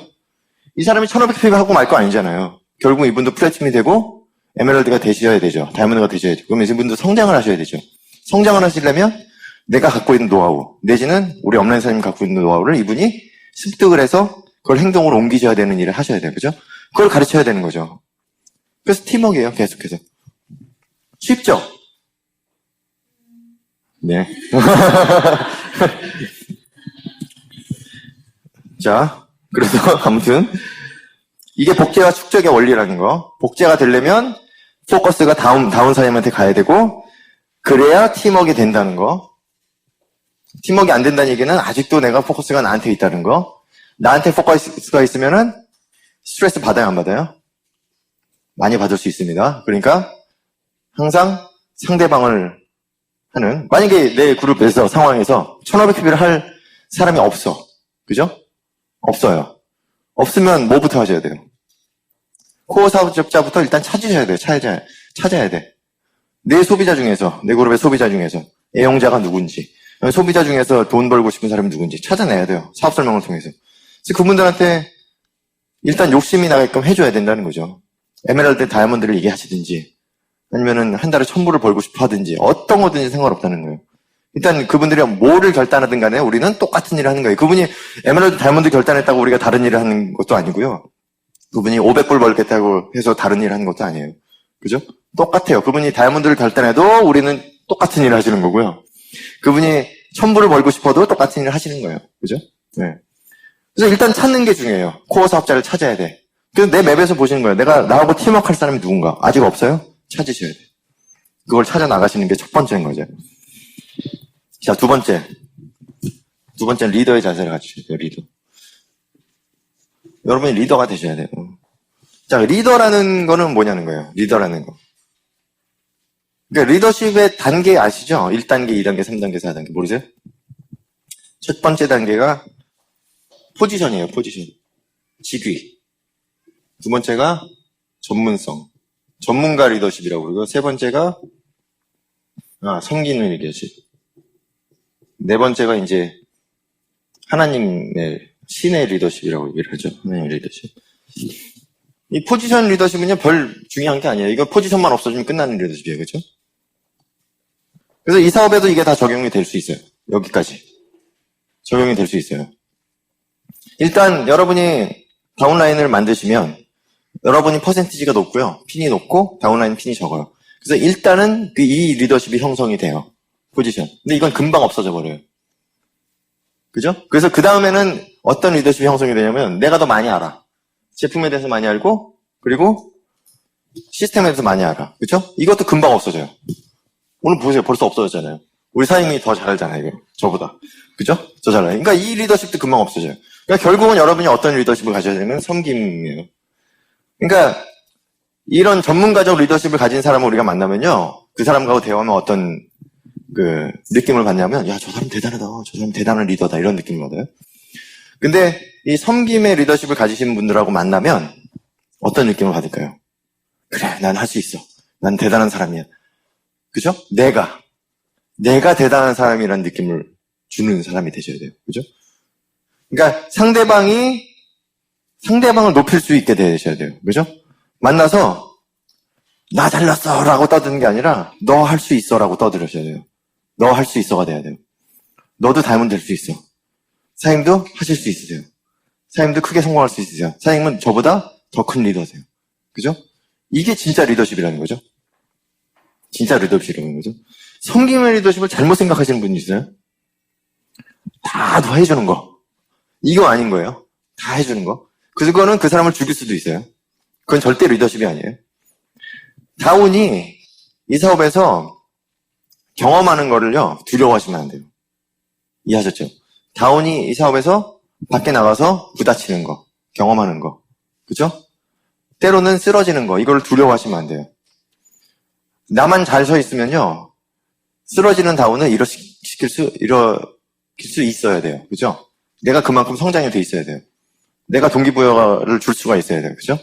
이 사람이 1500ppb 하고 말 거 아니잖아요. 결국 이분도 플래티넘이 되고, 에메랄드가 되셔야 되죠. 다이아몬드가 되셔야 되죠. 그러면 이분도 성장을 하셔야 되죠. 성장을 하시려면 내가 갖고 있는 노하우, 내지는 우리 업라인 사장님이 갖고 있는 노하우를 이분이 습득을 해서 그걸 행동으로 옮기셔야 되는 일을 하셔야 돼요. 그죠? 그걸 가르쳐야 되는 거죠. 그래서 팀워크예요, 계속해서. 쉽죠? 네. 자, 그래서 아무튼 이게 복제와 축적의 원리라는 거. 복제가 되려면 포커스가 다운 사람한테 가야 되고 그래야 팀워크가 된다는 거. 팀워크가 안 된다는 얘기는 아직도 내가 포커스가 나한테 있다는 거. 나한테 포커스가 있으면은 스트레스 받아요, 안 받아요? 많이 받을 수 있습니다. 그러니까 항상 상대방을 하는, 만약에 내 그룹에서 상황에서 1500ppb를 할 사람이 없어. 그죠? 없어요. 없으면 뭐부터 하셔야 돼요? 코어 사업자부터 일단 찾으셔야 돼요. 찾아야 돼. 내 소비자 중에서, 내 그룹의 소비자 중에서 애용자가 누군지, 소비자 중에서 돈 벌고 싶은 사람이 누군지 찾아내야 돼요. 사업 설명을 통해서. 그래서 그분들한테 일단 욕심이 나게끔 해줘야 된다는 거죠. 에메랄드, 다이아몬드를 얘기하시든지 아니면은 한 달에 1000불을 벌고 싶어 하든지 어떤 거든지 상관없다는 거예요. 일단 그분들이 뭐를 결단하든 간에 우리는 똑같은 일을 하는 거예요. 그분이 에메랄드, 다이아몬드 결단했다고 우리가 다른 일을 하는 것도 아니고요. 그분이 500불 벌겠다고 해서 다른 일을 하는 것도 아니에요. 그죠? 똑같아요. 그분이 다이아몬드를 결단해도 우리는 똑같은 일을 하시는 거고요. 그분이 1000불을 벌고 싶어도 똑같은 일을 하시는 거예요. 그죠? 네. 그래서 일단 찾는 게 중요해요. 코어 사업자를 찾아야 돼. 그래서 내 맵에서 보시는 거예요. 내가 나하고 팀워크 할 사람이 누군가. 아직 없어요? 찾으셔야 돼. 그걸 찾아 나가시는 게 첫 번째인 거죠. 자, 두 번째는 리더의 자세를 가지셔야 돼요, 리더. 여러분이 리더가 되셔야 돼요. 자, 리더라는 거는 뭐냐는 거예요. 리더라는 거. 그러니까 리더십의 단계 아시죠? 1단계, 2단계, 3단계, 4단계. 모르세요? 첫 번째 단계가 포지션이에요, 포지션. 직위. 두 번째가 전문성. 전문가 리더십이라고 그러고, 세 번째가 섬기는 리더십. 네 번째가 이제 하나님의 신의 리더십이라고 얘기를 하죠. 하나님의 리더십. 이 포지션 리더십은요, 별 중요한 게 아니에요. 이거 포지션만 없어지면 끝나는 리더십이에요. 그렇죠? 그래서 이 사업에도 이게 다 적용이 될 수 있어요. 여기까지. 적용이 될 수 있어요. 일단 여러분이 다운라인을 만드시면 여러분이 퍼센티지가 높고요. 핀이 높고 다운라인 핀이 적어요. 그래서 일단은 이 리더십이 형성이 돼요. 포지션. 근데 이건 금방 없어져 버려요. 그죠? 그래서 그 다음에는 어떤 리더십이 형성이 되냐면 내가 더 많이 알아. 제품에 대해서 많이 알고 그리고 시스템에 대해서 많이 알아. 그죠? 이것도 금방 없어져요. 오늘 보세요. 벌써 없어졌잖아요. 우리 사장님이 더 잘 알잖아요. 이거. 저보다. 그죠? 더 잘 알아요. 그러니까 이 리더십도 금방 없어져요. 그러니까 결국은 여러분이 어떤 리더십을 가져야 되면 섬김이에요. 그러니까 이런 전문가적 리더십을 가진 사람을 우리가 만나면요. 그 사람하고 대화하면 어떤 느낌을 받냐면, 야, 저 사람 대단하다. 저 사람 대단한 리더다. 이런 느낌을 받아요. 근데 이 섬김의 리더십을 가지신 분들하고 만나면 어떤 느낌을 받을까요? 그래, 난 할 수 있어. 난 대단한 사람이야. 그죠? 내가 대단한 사람이라는 느낌을 주는 사람이 되셔야 돼요. 그죠? 그러니까 상대방을 높일 수 있게 되셔야 돼요. 그죠? 만나서 나 잘났어 라고 떠드는 게 아니라 너 할 수 있어 라고 떠들으셔야 돼요. 너 할 수 있어가 돼야 돼요. 너도 다이아몬드 될 수 있어. 사장님도 하실 수 있으세요. 사장님도 크게 성공할 수 있으세요. 사장님은 저보다 더 큰 리더세요. 그죠? 이게 진짜 리더십이라는 거죠. 진짜 리더십이라는 거죠. 섬김의 리더십을 잘못 생각하시는 분이 있어요. 다 해주는 거. 이거 아닌 거예요. 다 해주는 거. 그거는 그 사람을 죽일 수도 있어요. 그건 절대 리더십이 아니에요. 다운이 이 사업에서 경험하는 거를요, 두려워하시면 안 돼요. 이해하셨죠? 다운이 이 사업에서 밖에 나가서 부딪히는 거, 경험하는 거. 그죠? 때로는 쓰러지는 거, 이걸 두려워하시면 안 돼요. 나만 잘 서 있으면요, 쓰러지는 다운은 일으킬 수 있어야 돼요. 그죠? 내가 그만큼 성장이 돼 있어야 돼요. 내가 동기부여를 줄 수가 있어야 돼요. 그죠?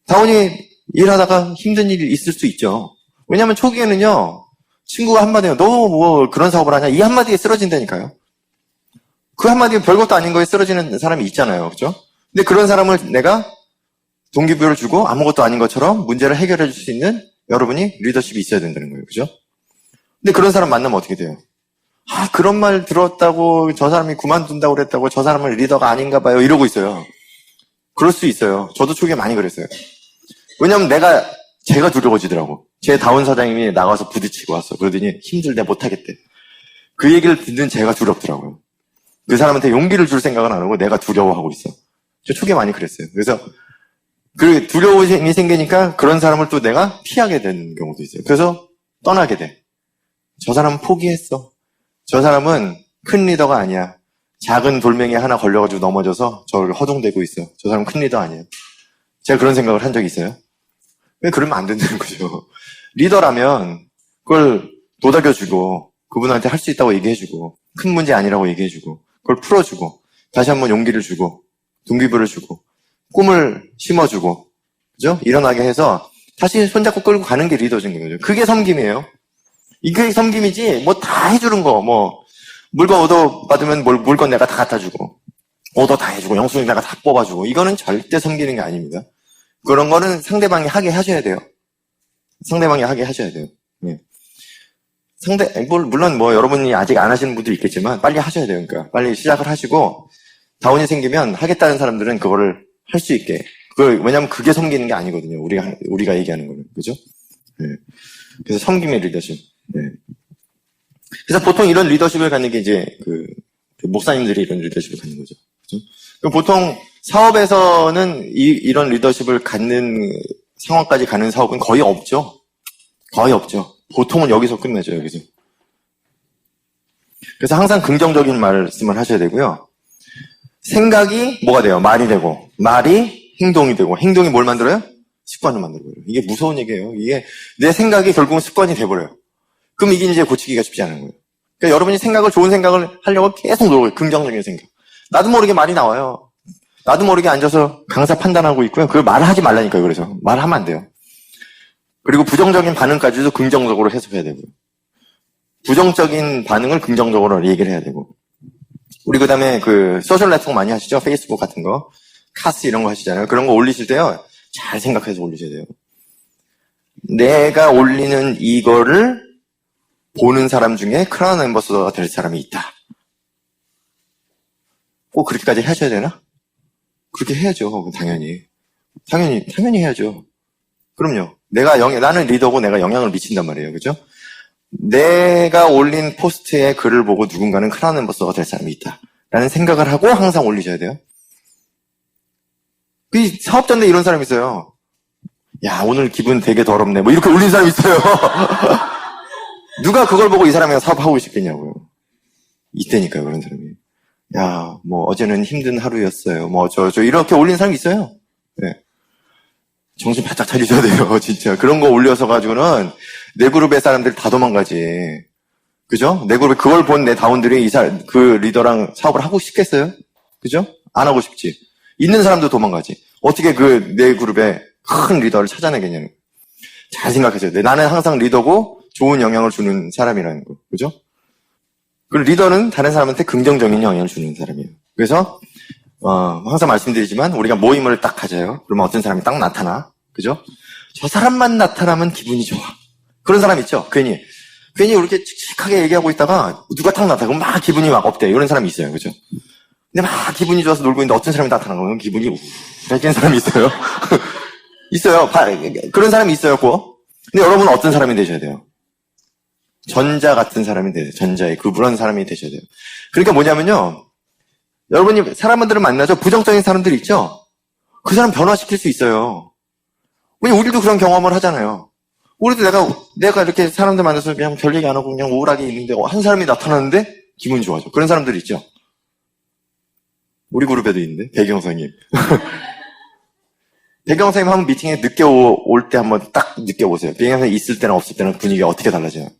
다운이 일하다가 힘든 일이 있을 수 있죠. 왜냐면 초기에는요, 친구가 한마디에 너 뭐 그런 사업을 하냐? 이 한마디에 쓰러진다니까요. 그 한마디에 별것도 아닌 거에 쓰러지는 사람이 있잖아요. 그죠? 근데 그런 사람을 내가 동기부여를 주고 아무것도 아닌 것처럼 문제를 해결해 줄 수 있는 여러분이 리더십이 있어야 된다는 거예요. 그죠? 근데 그런 사람 만나면 어떻게 돼요? 아, 그런 말 들었다고 저 사람이 그만둔다고 그랬다고 저 사람은 리더가 아닌가 봐요. 이러고 있어요. 그럴 수 있어요. 저도 초기에 많이 그랬어요. 왜냐면 제가 두려워지더라고. 제 다운 사장님이 나가서 부딪히고 왔어. 그러더니 힘들대 못하겠대. 그 얘기를 듣는 제가 두렵더라고요. 그 사람한테 용기를 줄 생각은 안 하고 내가 두려워하고 있어. 저 초기에 많이 그랬어요. 그래서 그 두려움이 생기니까 그런 사람을 또 내가 피하게 되는 경우도 있어요. 그래서 떠나게 돼. 저 사람은 포기했어. 저 사람은 큰 리더가 아니야. 작은 돌멩이 하나 걸려가지고 넘어져서 저를 허둥대고 있어. 저 사람은 큰 리더 아니야. 제가 그런 생각을 한 적이 있어요. 왜 그러면 안 된다는 거죠. 리더라면 그걸 도닥여주고 그분한테 할 수 있다고 얘기해주고 큰 문제 아니라고 얘기해주고 그걸 풀어주고 다시 한번 용기를 주고 동기부여를 주고 꿈을 심어주고 그죠? 일어나게 해서 다시 손잡고 끌고 가는 게 리더인 거죠. 그게 섬김이에요. 이게 섬김이지 뭐 다 해주는 거 뭐 물건 얻어 받으면 물건 내가 다 갖다 주고 얻어 다 해주고 영수증 내가 다 뽑아주고 이거는 절대 섬기는 게 아닙니다. 그런 거는 상대방이 하게 하셔야 돼요. 상대방이 하게 하셔야 돼요. 예. 물론 뭐 여러분이 아직 안 하시는 분도 있겠지만 빨리 하셔야 돼요. 그러니까 빨리 시작을 하시고 다운이 생기면 하겠다는 사람들은 그거를 할 수 있게. 왜냐면 그게 섬기는 게 아니거든요. 우리가 얘기하는 거는. 그죠? 예. 그래서 섬김의 리더십. 예. 그래서 보통 이런 리더십을 갖는 게 이제 그 목사님들이 이런 리더십을 갖는 거죠. 그죠? 그럼 보통 사업에서는 이런 리더십을 갖는 상황까지 가는 사업은 거의 없죠. 거의 없죠. 보통은 여기서 끝내죠, 여기서. 그래서 항상 긍정적인 말씀을 하셔야 되고요. 생각이 뭐가 돼요? 말이 되고, 말이 행동이 되고, 행동이 뭘 만들어요? 습관을 만들어요. 이게 무서운 얘기예요. 이게 내 생각이 결국은 습관이 돼버려요. 그럼 이게 이제 고치기가 쉽지 않은 거예요. 그러니까 여러분이 좋은 생각을 하려고 계속 노력해요. 긍정적인 생각. 나도 모르게 말이 나와요. 나도 모르게 앉아서 강사 판단하고 있고요. 그걸 말하지 말라니까요. 그래서 말하면 안 돼요. 그리고 부정적인 반응까지도 긍정적으로 해석해야 되고요. 부정적인 반응을 긍정적으로 얘기를 해야 되고. 우리 그다음에 그 소셜 네트워크 많이 하시죠? 페이스북 같은 거, 카스 이런 거 하시잖아요. 그런 거 올리실 때요. 잘 생각해서 올리셔야 돼요. 내가 올리는 이거를 보는 사람 중에 크라운 앰버서더가 될 사람이 있다. 꼭 그렇게까지 하셔야 되나? 그렇게 해야죠. 당연히 해야죠. 그럼요. 나는 리더고 내가 영향을 미친단 말이에요. 그죠? 내가 올린 포스트에 글을 보고 누군가는 크라운 앰버서더가 될 사람이 있다. 라는 생각을 하고 항상 올리셔야 돼요. 그 사업자인데 이런 사람이 있어요. 야, 오늘 기분 되게 더럽네. 뭐 이렇게 올린 사람이 있어요. 누가 그걸 보고 이 사람이랑 사업하고 싶겠냐고요. 있다니까요, 그런 사람이. 야, 뭐 어제는 힘든 하루였어요. 뭐 이렇게 올린 사람이 있어요. 네. 정신 바짝 차리셔야 돼요, 진짜. 그런 거 올려서 가지고는 내 그룹의 사람들 다 도망가지. 그죠? 내 그룹에 그걸 본 내 다운들이 그 리더랑 사업을 하고 싶겠어요? 그죠? 안 하고 싶지. 있는 사람도 도망가지. 어떻게 내 그룹에 큰 리더를 찾아내겠냐는 거. 잘 생각하셔야 돼. 나는 항상 리더고 좋은 영향을 주는 사람이라는 거. 그죠? 그리고 리더는 다른 사람한테 긍정적인 영향을 주는 사람이에요. 그래서 항상 말씀드리지만 우리가 모임을 딱 가져요. 그러면 어떤 사람이 딱 나타나. 그죠? 저 사람만 나타나면 기분이 좋아. 그런 사람 있죠? 괜히 이렇게 칙칙하게 얘기하고 있다가 누가 딱 나타나고 막 기분이 막 업돼. 이런 사람이 있어요. 그죠? 근데 막 기분이 좋아서 놀고 있는데 어떤 사람이 나타나는 거예요. 기분이 우울해지는 사람이 있어요. 있어요. 그런 사람이 있어요, 꼭. 근데 여러분은 어떤 사람이 되셔야 돼요? 전자 같은 사람이 되세요. 전자의 그런 사람이 되셔야 돼요. 그러니까 뭐냐면요. 여러분이 사람들을 만나죠. 부정적인 사람들 있죠? 그 사람 변화시킬 수 있어요. 왜냐면 우리도 그런 경험을 하잖아요. 우리도 내가 이렇게 사람들 만나서 그냥 별 얘기 안 하고 그냥 우울하게 있는데 한 사람이 나타나는데 기분이 좋아져. 그런 사람들 있죠? 우리 그룹에도 있는데, 배경선님. 배경선님 한번 미팅에 늦게 올 때 한번 딱 느껴보세요. 배경선님 있을 때나 없을 때는 분위기가 어떻게 달라져요.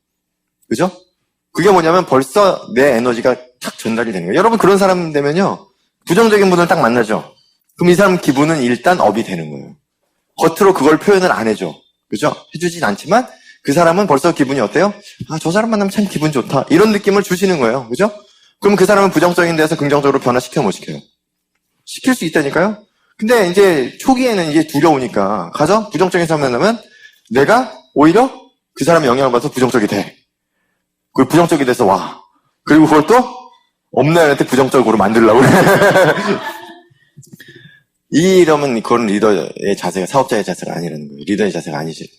그죠? 그게 뭐냐면 벌써 내 에너지가 탁 전달이 되는 거예요. 여러분 그런 사람 되면요. 부정적인 분을 딱 만나죠. 그럼 이 사람 기분은 일단 업이 되는 거예요. 겉으로 그걸 표현을 안 해줘. 그죠? 해주진 않지만 그 사람은 벌써 기분이 어때요? 아, 저 사람 만나면 참 기분 좋다. 이런 느낌을 주시는 거예요. 그죠? 그럼 그 사람은 부정적인 데서 긍정적으로 변화시켜 못 시켜요? 시킬 수 있다니까요? 근데 이제 초기에는 이제 두려우니까 가서 부정적인 사람 만나면 내가 오히려 그 사람의 영향을 받아서 부정적이 돼. 그리고 부정적이 돼서 와. 그리고 그걸 또 업라인한테 부정적으로 만들려고 그래. 이러면 그건 리더의 자세가, 사업자의 자세가 아니라는 거예요. 리더의 자세가 아니지.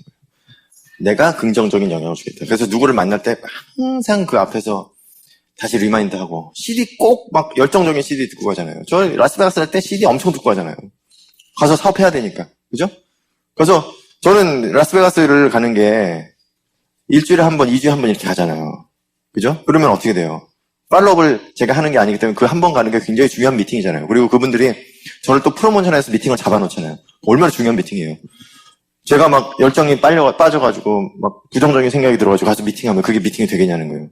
내가 긍정적인 영향을 주겠다. 그래서 누구를 만날 때 항상 그 앞에서 다시 리마인드하고 CD 꼭 막 열정적인 CD 듣고 가잖아요. 저 라스베가스 할 때 CD 엄청 듣고 가잖아요. 가서 사업해야 되니까. 그죠? 그래서 저는 라스베가스를 가는 게 일주일에 한 번, 2주에 한 번 이렇게 가잖아요. 그죠? 그러면 어떻게 돼요? 팔로업을 제가 하는 게 아니기 때문에 그 한 번 가는 게 굉장히 중요한 미팅이잖아요. 그리고 그분들이 저를 또 프로모션에서 미팅을 잡아놓잖아요. 얼마나 중요한 미팅이에요. 제가 막 열정이 빠져가지고 막 부정적인 생각이 들어가지고 가서 미팅하면 그게 미팅이 되겠냐는 거예요.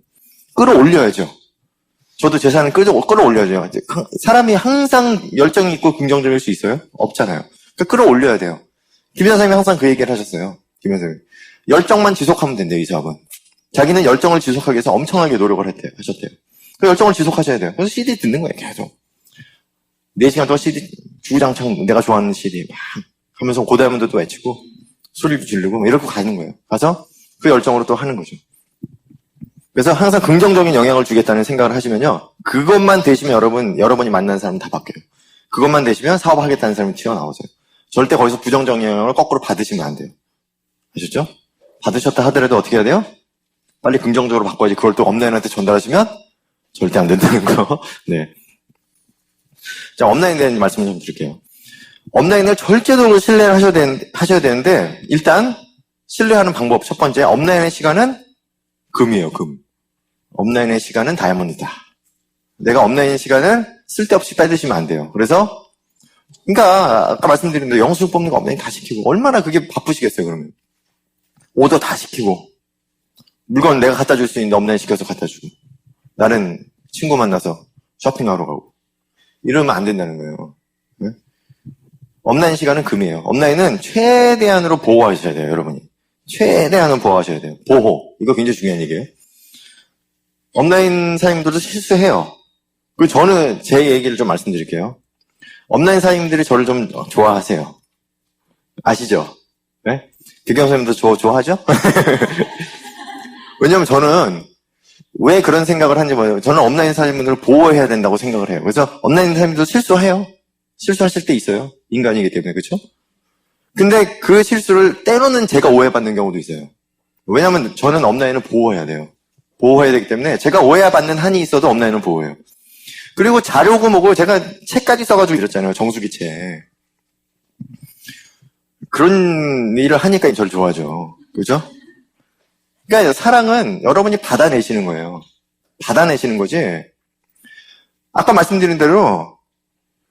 끌어올려야죠. 저도 제 사람을 끌어올려야죠. 사람이 항상 열정이 있고 긍정적일 수 있어요? 없잖아요. 그러니까 끌어올려야 돼요. 김현 선생님이 항상 그 얘기를 하셨어요. 김현 선생님. 열정만 지속하면 된대요, 이 사업은. 자기는 열정을 지속하기 위해서 엄청나게 노력을 하셨대요. 그 열정을 지속하셔야 돼요. 그래서 CD 듣는 거예요, 계속. 4시간 동안 CD, 주구장창 내가 좋아하는 CD 막 하면서 고다이몬드도 외치고, 소리도 지르고, 이렇게 가는 거예요. 가서 그 열정으로 또 하는 거죠. 그래서 항상 긍정적인 영향을 주겠다는 생각을 하시면요. 그것만 되시면 여러분이 만난 사람은 다 바뀌어요. 그것만 되시면 사업하겠다는 사람이 튀어나오세요. 절대 거기서 부정적인 영향을 거꾸로 받으시면 안 돼요. 아셨죠? 받으셨다 하더라도 어떻게 해야 돼요? 빨리 긍정적으로 바꿔야지. 그걸 또 업라인한테 전달하시면 절대 안 된다는 거. 네. 자, 업라인에 대한 말씀을 좀 드릴게요. 업라인을 절대적으로 신뢰를 하셔야 되는데, 일단, 신뢰하는 방법 첫 번째, 업라인의 시간은 금이에요, 금. 업라인의 시간은 다이아몬드다. 내가 업라인의 시간을 쓸데없이 빼드시면 안 돼요. 그래서, 그러니까, 아까 말씀드린 대로 영수증 뽑는 거 업라인 다 시키고, 얼마나 그게 바쁘시겠어요, 그러면. 오더 다 시키고, 물건 내가 갖다 줄 수 있는데 업라인 시켜서 갖다 주고, 나는 친구 만나서 쇼핑하러 가고, 이러면 안 된다는 거예요. 네? 업라인 시간은 금이에요. 업라인은 최대한으로 보호하셔야 돼요, 여러분이. 최대한으로 보호하셔야 돼요. 보호. 이거 굉장히 중요한 얘기예요. 업라인 사장님들도 실수해요. 그리고 저는 제 얘기를 좀 말씀드릴게요. 업라인 사장님들이 저를 좀 좋아하세요. 아시죠? 네? 대경 선생님도 좋아하죠? 왜냐면 저는 왜 그런 생각을 하는지 뭐예요. 저는 업라인 사장님들을 보호해야 된다고 생각을 해요. 그래서 업라인 사장님도 실수해요. 실수하실 때 있어요. 인간이기 때문에. 그렇죠? 근데 그 실수를 때로는 제가 오해받는 경우도 있어요. 왜냐면 저는 업라인을 보호해야 돼요. 보호해야 되기 때문에 제가 오해받는 한이 있어도 업라인을 보호해요. 그리고 자료고 뭐고 제가 책까지 써가지고 이랬잖아요. 정수기 책. 그런 일을 하니까 저를 좋아하죠. 그죠? 그러니까 사랑은 여러분이 받아내시는 거예요. 받아내시는 거지. 아까 말씀드린 대로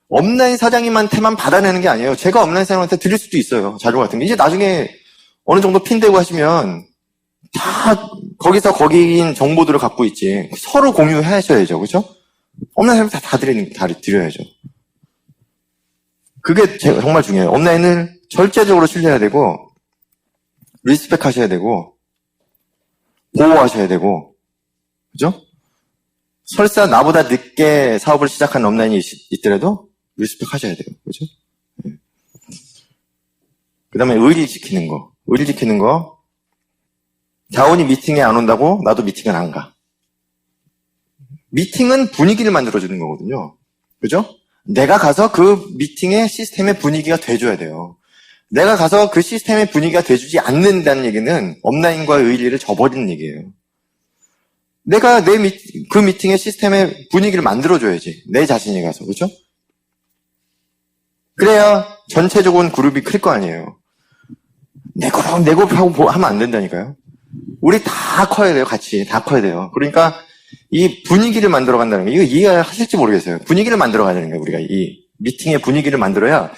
업라인 사장님한테만 받아내는 게 아니에요. 제가 업라인 사장님한테 드릴 수도 있어요. 자료 같은 게. 이제 나중에 어느 정도 핀되고 하시면 다 거기서 거기인 정보들을 갖고 있지. 서로 공유하셔야죠. 그죠? 업라인 사장님 다 드려야죠. 그게 정말 중요해요. 업라인을 절대적으로 신뢰해야 되고 리스펙 하셔야 되고 보호하셔야 되고 그죠? 설사 나보다 늦게 사업을 시작한 업라인이 있더라도 리스펙 하셔야 돼요. 그죠? 네. 그 다음에 의리 지키는 거. 의리 지키는 거. 자원이 미팅에 안 온다고 나도 미팅을 안 가. 미팅은 분위기를 만들어주는 거거든요. 그죠? 내가 가서 그 미팅의 시스템의 분위기가 돼줘야 돼요. 내가 가서 그 시스템의 분위기가 돼주지 않는다는 얘기는 업라인과의 의리를 저버리는 얘기예요. 내가 그 미팅의 시스템의 분위기를 만들어줘야지. 내 자신이 가서, 그죠? 그래야 전체적인 그룹이 클 거 아니에요. 내 그룹 하고 하면 안 된다니까요. 우리 다 커야 돼요, 같이. 다 커야 돼요. 그러니까 이 분위기를 만들어 간다는 거, 이거 이해하실지 모르겠어요. 분위기를 만들어 가자는 거예요, 우리가. 이 미팅의 분위기를 만들어야,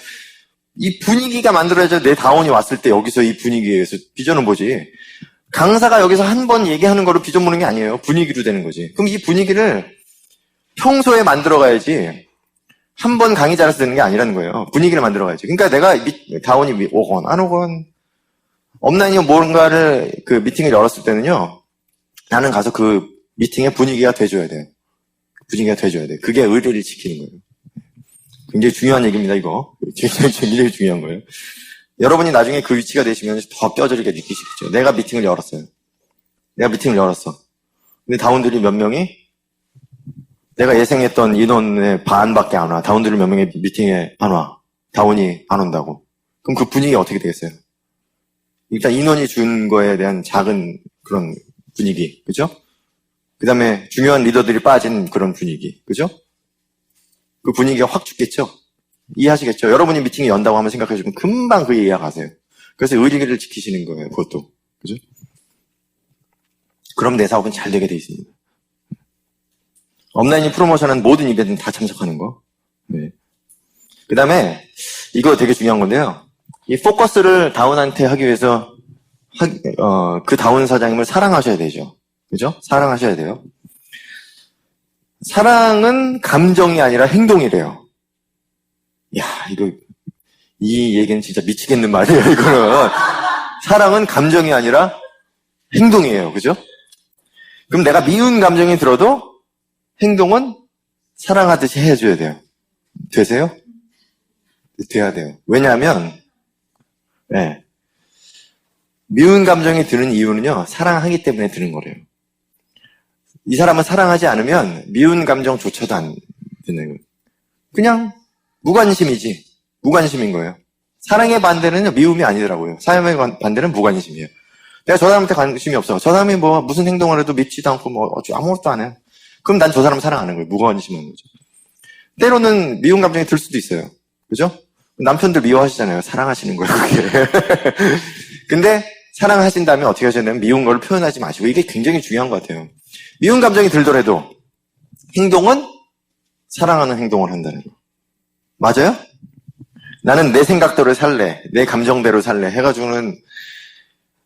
이 분위기가 만들어야죠. 내 다운이 왔을 때 여기서 이 분위기에서 비전을 보지. 강사가 여기서 한 번 얘기하는 거로 비전 보는 게 아니에요. 분위기로 되는 거지. 그럼 이 분위기를 평소에 만들어 가야지, 한 번 강의 잘해서 되는 게 아니라는 거예요. 분위기를 만들어 가야지. 그러니까 내가 다운이 오건, 안 오건, 업라인이 뭔가를 그 미팅을 열었을 때는요, 나는 가서 그 미팅의 분위기가 돼줘야 돼요. 분위기가 돼줘야 돼. 그게 의리를 지키는 거예요. 굉장히 중요한 얘기입니다, 이거. 굉장히 중요한 거예요. 여러분이 나중에 그 위치가 되시면 더 뼈저리게 느끼시겠죠. 내가 미팅을 열었어요. 내가 미팅을 열었어. 근데 다운들이 몇 명이 내가 예상했던 인원의 반밖에 안 와. 다운들이 몇 명이 미팅에 안 와. 다운이 안 온다고. 그럼 그 분위기가 어떻게 되겠어요? 일단 인원이 준 거에 대한 작은 그런 분위기, 그죠? 그 다음에 중요한 리더들이 빠진 그런 분위기, 그죠? 그 분위기가 확 죽겠죠? 이해하시겠죠? 여러분이 미팅이 연다고 한번 생각해 주면 금방 그 이해가 가세요. 그래서 의리를 지키시는 거예요, 그것도. 그죠? 그럼 내 사업은 잘 되게 돼 있습니다. 업라인 프로모션은 모든 이벤트는 다 참석하는 거. 네. 그 다음에 이거 되게 중요한 건데요. 이 포커스를 다운한테 하기 위해서 그 다운 사장님을 사랑하셔야 되죠. 그죠? 사랑하셔야 돼요. 사랑은 감정이 아니라 행동이래요. 야, 이 얘기는 진짜 미치겠는 말이에요, 이거는. 사랑은 감정이 아니라 행동이에요. 그죠? 그럼 내가 미운 감정이 들어도 행동은 사랑하듯이 해줘야 돼요. 되세요? 돼야 돼요. 왜냐하면, 네. 미운 감정이 드는 이유는요, 사랑하기 때문에 드는 거래요. 이 사람은 사랑하지 않으면 미운 감정조차도 안 드는 거예요. 그냥 무관심이지. 무관심인 거예요. 사랑의 반대는 미움이 아니더라고요. 사랑의 반대는 무관심이에요. 내가 저 사람한테 관심이 없어. 저 사람이 뭐 무슨 행동을 해도 밉지도 않고 뭐 아무것도 안 해. 그럼 난 저 사람을 사랑하는 거예요. 무관심한 거죠. 때로는 미운 감정이 들 수도 있어요. 그죠? 남편들 미워하시잖아요. 사랑하시는 거예요, 그게. 근데 사랑하신다면 어떻게 하셨냐면 미운 걸 표현하지 마시고, 이게 굉장히 중요한 것 같아요. 미운 감정이 들더라도 행동은 사랑하는 행동을 한다는 거. 맞아요? 나는 내 생각대로 살래, 내 감정대로 살래 해가지고는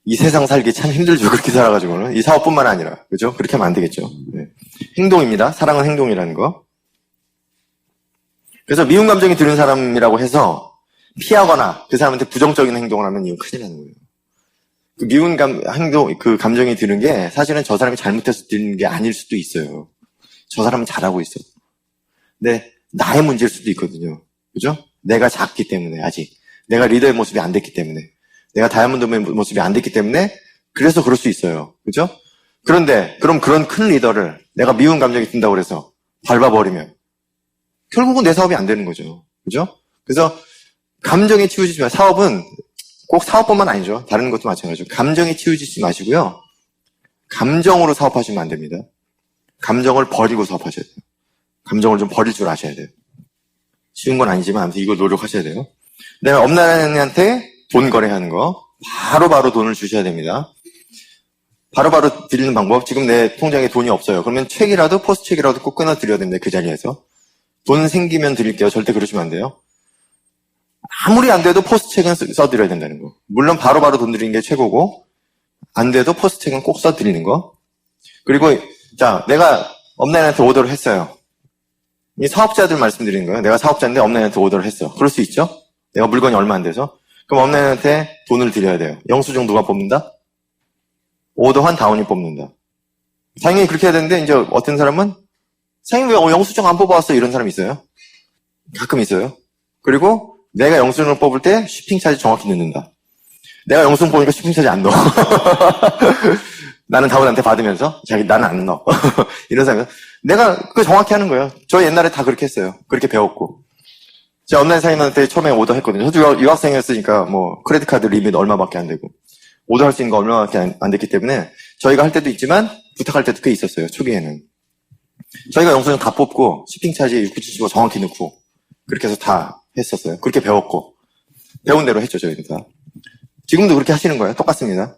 이 세상 살기 참 힘들죠. 그렇게 살아가지고는. 이 사업뿐만 아니라. 그죠? 그렇게 하면 안 되겠죠. 네. 행동입니다. 사랑은 행동이라는 거. 그래서 미운 감정이 드는 사람이라고 해서 피하거나 그 사람한테 부정적인 행동을 하면 이건 큰일 나는 거예요. 그 미운 그 감정이 드는 게 사실은 저 사람이 잘못해서 드는 게 아닐 수도 있어요. 저 사람은 잘하고 있어. 근데 나의 문제일 수도 있거든요. 그죠? 내가 작기 때문에, 아직. 내가 리더의 모습이 안 됐기 때문에. 내가 다이아몬드의 모습이 안 됐기 때문에, 그래서 그럴 수 있어요. 그죠? 그런데, 그럼 그런 큰 리더를 내가 미운 감정이 든다고 그래서 밟아버리면, 결국은 내 사업이 안 되는 거죠. 그죠? 그래서, 감정에 치우치지 마세요. 사업은 꼭 사업뿐만 아니죠. 다른 것도 마찬가지죠. 감정에 치우치지 마시고요. 감정으로 사업하시면 안 됩니다. 감정을 버리고 사업하셔야 돼요. 감정을 좀 버릴 줄 아셔야 돼요. 쉬운 건 아니지만 아무튼 이거 노력하셔야 돼요. 그다음에 업라인한테 돈 거래하는 거 바로바로 돈을 주셔야 됩니다. 바로바로 드리는 방법. 지금 내 통장에 돈이 없어요. 그러면 책이라도 포스트 책이라도 꼭 끊어드려야 됩니다. 그 자리에서. 돈 생기면 드릴게요. 절대 그러시면 안 돼요. 아무리 안 돼도 포스트 책은 써드려야 된다는 거. 물론 바로바로 돈 드리는 게 최고고 안 돼도 포스트 책은 꼭 써드리는 거. 그리고 자, 내가 업라인한테 오더를 했어요. 이 사업자들 말씀드리는 거예요. 내가 사업자인데 업라인한테 오더를 했어. 그럴 수 있죠? 내가 물건이 얼마 안 돼서. 그럼 업라인한테 돈을 드려야 돼요. 영수증 누가 뽑는다? 오더한 다운이 뽑는다. 사장님이 그렇게 해야 되는데 이제 어떤 사람은 사장님 왜 영수증 안 뽑아왔어? 이런 사람이 있어요. 가끔 있어요. 그리고 내가 영수증을 뽑을 때 쇼핑 차지 정확히 넣는다. 내가 영수증 뽑으니까 쇼핑 차지 안 넣어. 나는 다운한테 받으면서 자기 나는 안 넣어. 이런 사람이 내가 그 정확히 하는 거예요. 저 옛날에 다 그렇게 했어요. 그렇게 배웠고. 제가 온라인 사인한테 처음에 오더 했거든요. 저도 유학생이었으니까 뭐 크레딧 카드 리밋 얼마밖에 안 되고 오더할 수 있는 거 얼마밖에 안 됐기 때문에 저희가 할 때도 있지만 부탁할 때도 꽤 있었어요. 초기에는. 저희가 영수증 다 뽑고 shipping 차지 6975 정확히 넣고 그렇게 해서 다 했었어요. 그렇게 배웠고 배운 대로 했죠. 저희는 다. 지금도 그렇게 하시는 거예요. 똑같습니다.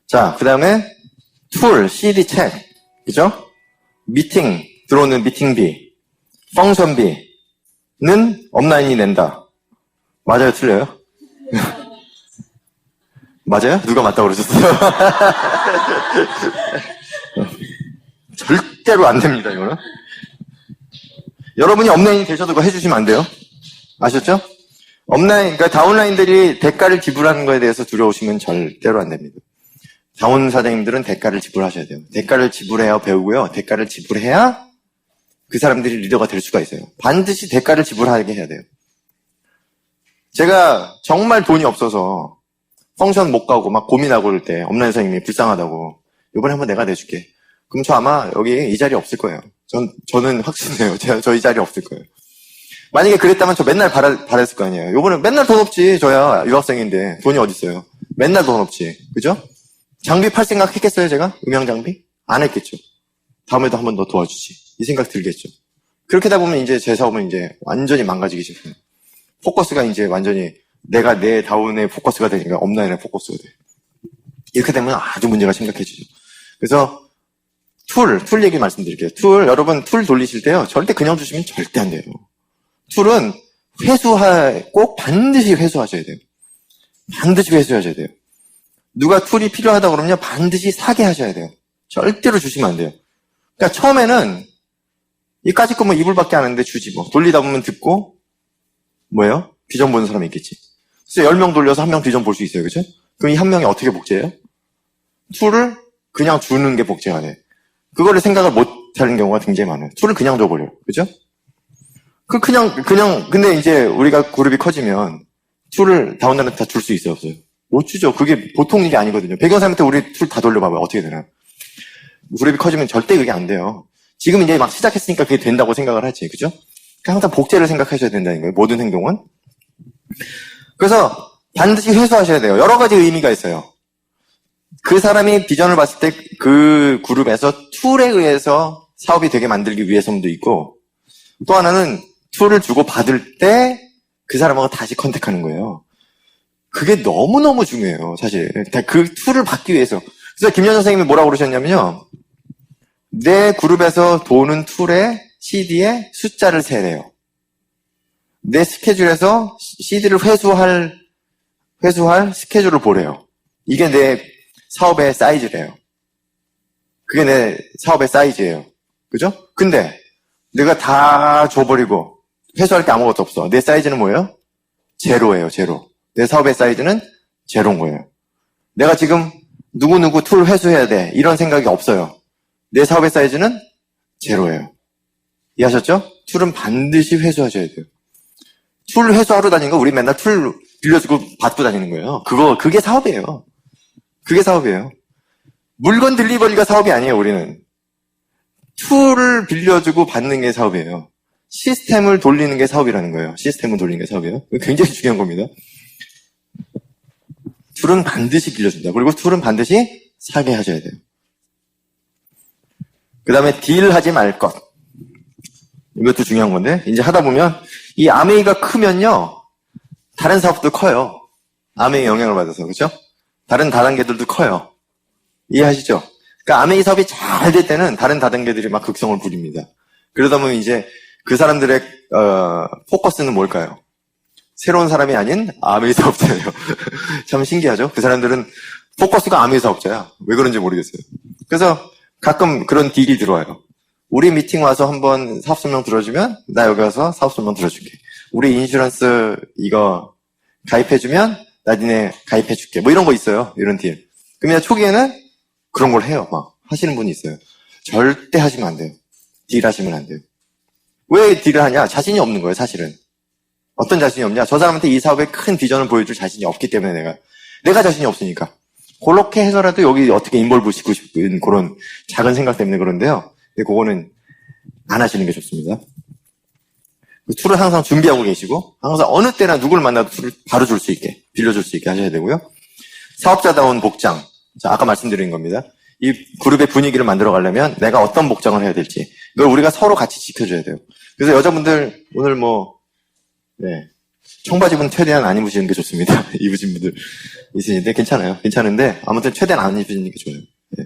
자, 그 다음에 툴, CD 책, 그죠? 미팅, 들어오는 미팅비, 펑션비는 업라인이 낸다. 맞아요, 틀려요? 맞아요? 누가 맞다고 그러셨어요? 절대로 안 됩니다, 이거는. 여러분이 업라인이 되셔도 그거 해주시면 안 돼요. 아셨죠? 업라인, 그러니까 다운라인들이 대가를 지불하는 거에 대해서 두려우시면 절대로 안 됩니다. 다운 사장님들은 대가를 지불하셔야 돼요. 대가를 지불해야 배우고요. 대가를 지불해야 그 사람들이 리더가 될 수가 있어요. 반드시 대가를 지불하게 해야 돼요. 제가 정말 돈이 없어서 펑션 못 가고 막 고민하고 그럴 때 업라인 사장님이 불쌍하다고 이번에 한번 내가 내줄게. 그럼 저 아마 여기 이 자리에 없을 거예요. 저는 확신해요. 저 이 자리에 없을 거예요. 만약에 그랬다면 저 맨날 바랬을 거 아니에요. 요번에 맨날 돈 없지. 저야 유학생인데 돈이 어딨어요. 맨날 돈 없지. 그죠? 장비 팔 생각 했겠어요, 제가? 음향 장비? 안 했겠죠. 다음에도 한 번 더 도와주지. 이 생각 들겠죠. 그렇게 하다 보면 이제 제 사업은 이제 완전히 망가지기 시작해요. 포커스가 이제 완전히 내가 내 다운의 포커스가 되니까 업라인의 포커스가 돼. 이렇게 되면 아주 문제가 심각해지죠. 그래서 툴 얘기 말씀드릴게요. 여러분 툴 돌리실 때요. 절대 그냥 주시면 절대 안 돼요. 툴은 꼭 반드시 회수하셔야 돼요. 반드시 회수하셔야 돼요. 누가 툴이 필요하다 그러면요. 반드시 사게 하셔야 돼요. 절대로 주시면 안 돼요. 그러니까 처음에는 이까짓 거 뭐 이불밖에 안 하는데 주지 뭐. 돌리다 보면 듣고 뭐예요? 비전 보는 사람이 있겠지. 그래서 10명 돌려서 1명 비전 볼 수 있어요. 그죠? 그럼 이 한 명이 어떻게 복제해요? 툴을 그냥 주는 게 복제가 돼. 그거를 생각을 못 하는 경우가 굉장히 많아요. 툴을 그냥 줘버려요. 그죠? 근데 이제 우리가 그룹이 커지면 툴을 다운로드 다 줄 수 있어요, 없어요? 못 주죠. 그게 보통 일이 아니거든요. 배경사람한테 우리 툴 다 돌려봐봐요. 어떻게 되나. 그룹이 커지면 절대 그게 안 돼요. 지금 이제 막 시작했으니까 그게 된다고 생각을 하지. 그죠? 그러니까 항상 복제를 생각하셔야 된다는 거예요. 모든 행동은. 그래서 반드시 회수하셔야 돼요. 여러 가지 의미가 있어요. 그 사람이 비전을 봤을 때 그 그룹에서 툴에 의해서 사업이 되게 만들기 위해서도 있고 또 하나는 툴을 주고 받을 때 그 사람하고 다시 컨택하는 거예요. 그게 너무너무 중요해요, 사실. 그 툴을 받기 위해서. 그래서 김현 선생님이 뭐라고 그러셨냐면요. 내 그룹에서 도는 툴의 CD의 숫자를 세래요. 내 스케줄에서 CD를 회수할 스케줄을 보래요. 이게 내 사업의 사이즈래요. 그게 내 사업의 사이즈예요. 그죠? 근데 내가 다 줘버리고 회수할 게 아무것도 없어. 내 사이즈는 뭐예요? 제로예요, 제로. 내 사업의 사이즈는 제로인 거예요. 내가 지금 누구누구 툴 회수해야 돼. 이런 생각이 없어요. 내 사업의 사이즈는 제로예요. 이해하셨죠? 툴은 반드시 회수하셔야 돼요. 툴 회수하러 다니는 거 우리 맨날 툴 빌려주고 받고 다니는 거예요. 그게 사업이에요. 그게 사업이에요. 물건 딜리버리가 사업이 아니에요, 우리는. 툴을 빌려주고 받는 게 사업이에요. 시스템을 돌리는 게 사업이라는 거예요. 시스템을 돌리는 게 사업이에요. 굉장히 중요한 겁니다. 툴은 반드시 빌려준다. 그리고 툴은 반드시 사게 하셔야 돼요. 그 다음에 딜하지 말 것. 이것도 중요한 건데 이제 하다 보면 이 아메이가 크면요. 다른 사업도 커요. 아메이 영향을 받아서. 그렇죠? 다른 다단계들도 커요. 이해하시죠? 그러니까 아메이 사업이 잘 될 때는 다른 다단계들이 막 극성을 부립니다. 그러다 보면 이제 그 사람들의 포커스는 뭘까요? 새로운 사람이 아닌 아메이 사업자예요. 참 신기하죠? 그 사람들은 포커스가 아메이 사업자야. 왜 그런지 모르겠어요. 그래서 가끔 그런 딜이 들어와요. 우리 미팅 와서 한번 사업 설명 들어주면 나 여기 와서 사업 설명 들어줄게. 우리 인슈런스 이거 가입해주면 나 니네 가입해줄게. 뭐 이런 거 있어요. 이런 딜. 그러면 초기에는 그런 걸 해요. 막 하시는 분이 있어요. 절대 하시면 안 돼요. 딜 하시면 안 돼요. 왜 딜을 하냐? 자신이 없는 거예요, 사실은. 어떤 자신이 없냐? 저 사람한테 이 사업의 큰 비전을 보여줄 자신이 없기 때문에 내가 자신이 없으니까. 그렇게 해서라도 여기 어떻게 인볼브 시키고 싶은 그런 작은 생각 때문에 그런데요. 근데 그거는 안 하시는 게 좋습니다. 툴을 항상 준비하고 계시고 항상 어느 때나 누굴 만나도 툴을 바로 줄 수 있게, 빌려줄 수 있게 하셔야 되고요. 사업자다운 복장. 자, 아까 말씀드린 겁니다. 이 그룹의 분위기를 만들어 가려면 내가 어떤 복장을 해야 될지 이걸 우리가 서로 같이 지켜줘야 돼요. 그래서 여자분들 오늘 청바지는 최대한 안 입으시는 게 좋습니다. 입으신 분들 있으신데 괜찮은데 아무튼 최대한 안 입으시는 게 좋아요. 네.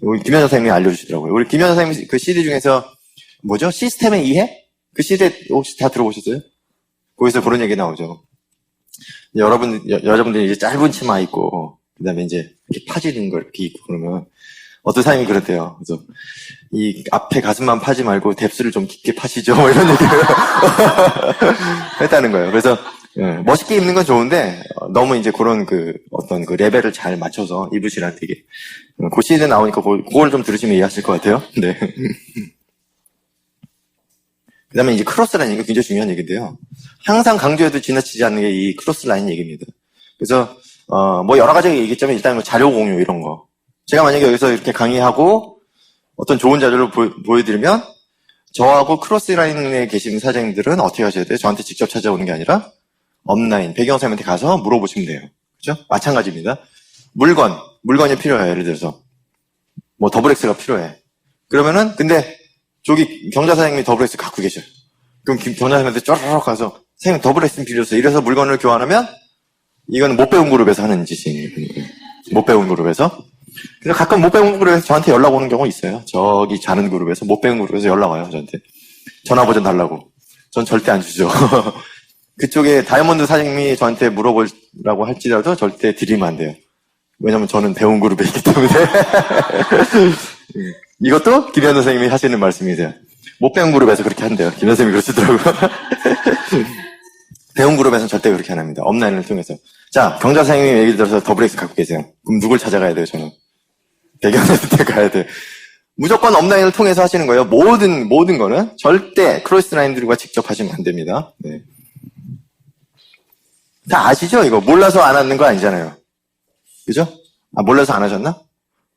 우리 김현 선생님이 알려주시더라고요. 우리 김현 선생님 그 CD 중에서 뭐죠? 시스템의 이해? 그 CD 혹시 다 들어보셨어요? 거기서 그런 얘기 나오죠. 여자분들이 이제 짧은 치마 입고 그다음에 이제 이렇게 파지는 걸 이렇게 입고 그러면 어떤 사람이 그랬대요. 그래서 이 앞에 가슴만 파지 말고 뎁스를 좀 깊게 파시죠. 뭐 이런 얘기를 했다는 거예요. 그래서 멋있게 입는 건 좋은데 너무 이제 그런 어떤 레벨을 잘 맞춰서 입으시라는 되게 그 시즌에 나오니까 그걸 좀 들으시면 이해하실 것 같아요. 네. 그다음에 이제 크로스 라인 이거 굉장히 중요한 얘기인데요. 항상 강조해도 지나치지 않는 게 이 크로스 라인 얘기입니다. 그래서 여러 가지 얘기했지만 일단 자료 공유 이런 거. 제가 만약에 여기서 이렇게 강의하고 어떤 좋은 자료를 보여드리면 저하고 크로스 라인에 계신 사장님들은 어떻게 하셔야 돼요? 저한테 직접 찾아오는 게 아니라 업라인, 배경사님한테 가서 물어보시면 돼요. 그죠? 마찬가지입니다. 물건이 필요해요. 예를 들어서 더블 X가 필요해. 그러면은 근데 저기 경자 사장님이 더블 X 갖고 계셔요. 그럼 경자 사장님한테 쪼르륵 가서 선생님 더블 X는 필요했어요. 이래서 물건을 교환하면 이건 못 배운 그룹에서 하는 짓이에요. 못 배운 그룹에서. 그래서 가끔 못 배운 그룹에서 저한테 연락 오는 경우 있어요. 저기 자는 그룹에서 못 배운 그룹에서 연락 와요. 저한테 전화 버전 달라고. 전 절대 안 주죠. 그쪽에 다이아몬드 사장님이 저한테 물어보라고 할지라도 절대 드리면 안 돼요. 왜냐면 저는 배운 그룹에 있기 때문에. 이것도 김현 선생님이 하시는 말씀이세요. 못 배운 그룹에서 그렇게 한대요. 김현 선생님이 그러시더라고요. 배운 그룹에서는 절대 그렇게 안 합니다. 업라인을 통해서. 자, 경자 선생님이 예를 들어서 더블 X 갖고 계세요. 그럼 누굴 찾아가야 돼요, 저는? 배경한테 가야 돼요. 무조건 업라인을 통해서 하시는 거예요. 모든 거는 절대 크로스 라인들과 직접 하시면 안 됩니다. 네. 다 아시죠? 이거 몰라서 안 하는 거 아니잖아요. 그죠? 몰라서 안 하셨나?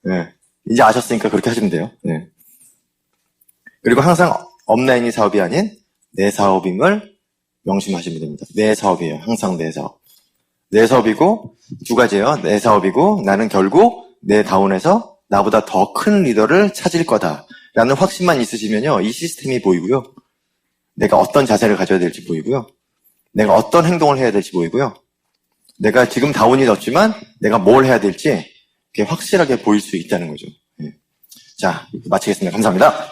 네. 이제 아셨으니까 그렇게 하시면 돼요. 네. 그리고 항상 업라인이 사업이 아닌 내 사업임을 명심하시면 됩니다. 내 사업이에요. 항상 내 사업. 내 사업이고 두 가지예요. 내 사업이고 나는 결국 내 다운에서 나보다 더 큰 리더를 찾을 거다라는 확신만 있으시면요. 이 시스템이 보이고요. 내가 어떤 자세를 가져야 될지 보이고요. 내가 어떤 행동을 해야 될지 보이고요. 내가 지금 다운이 넣었지만 내가 뭘 해야 될지 확실하게 보일 수 있다는 거죠. 네. 자, 마치겠습니다. 감사합니다.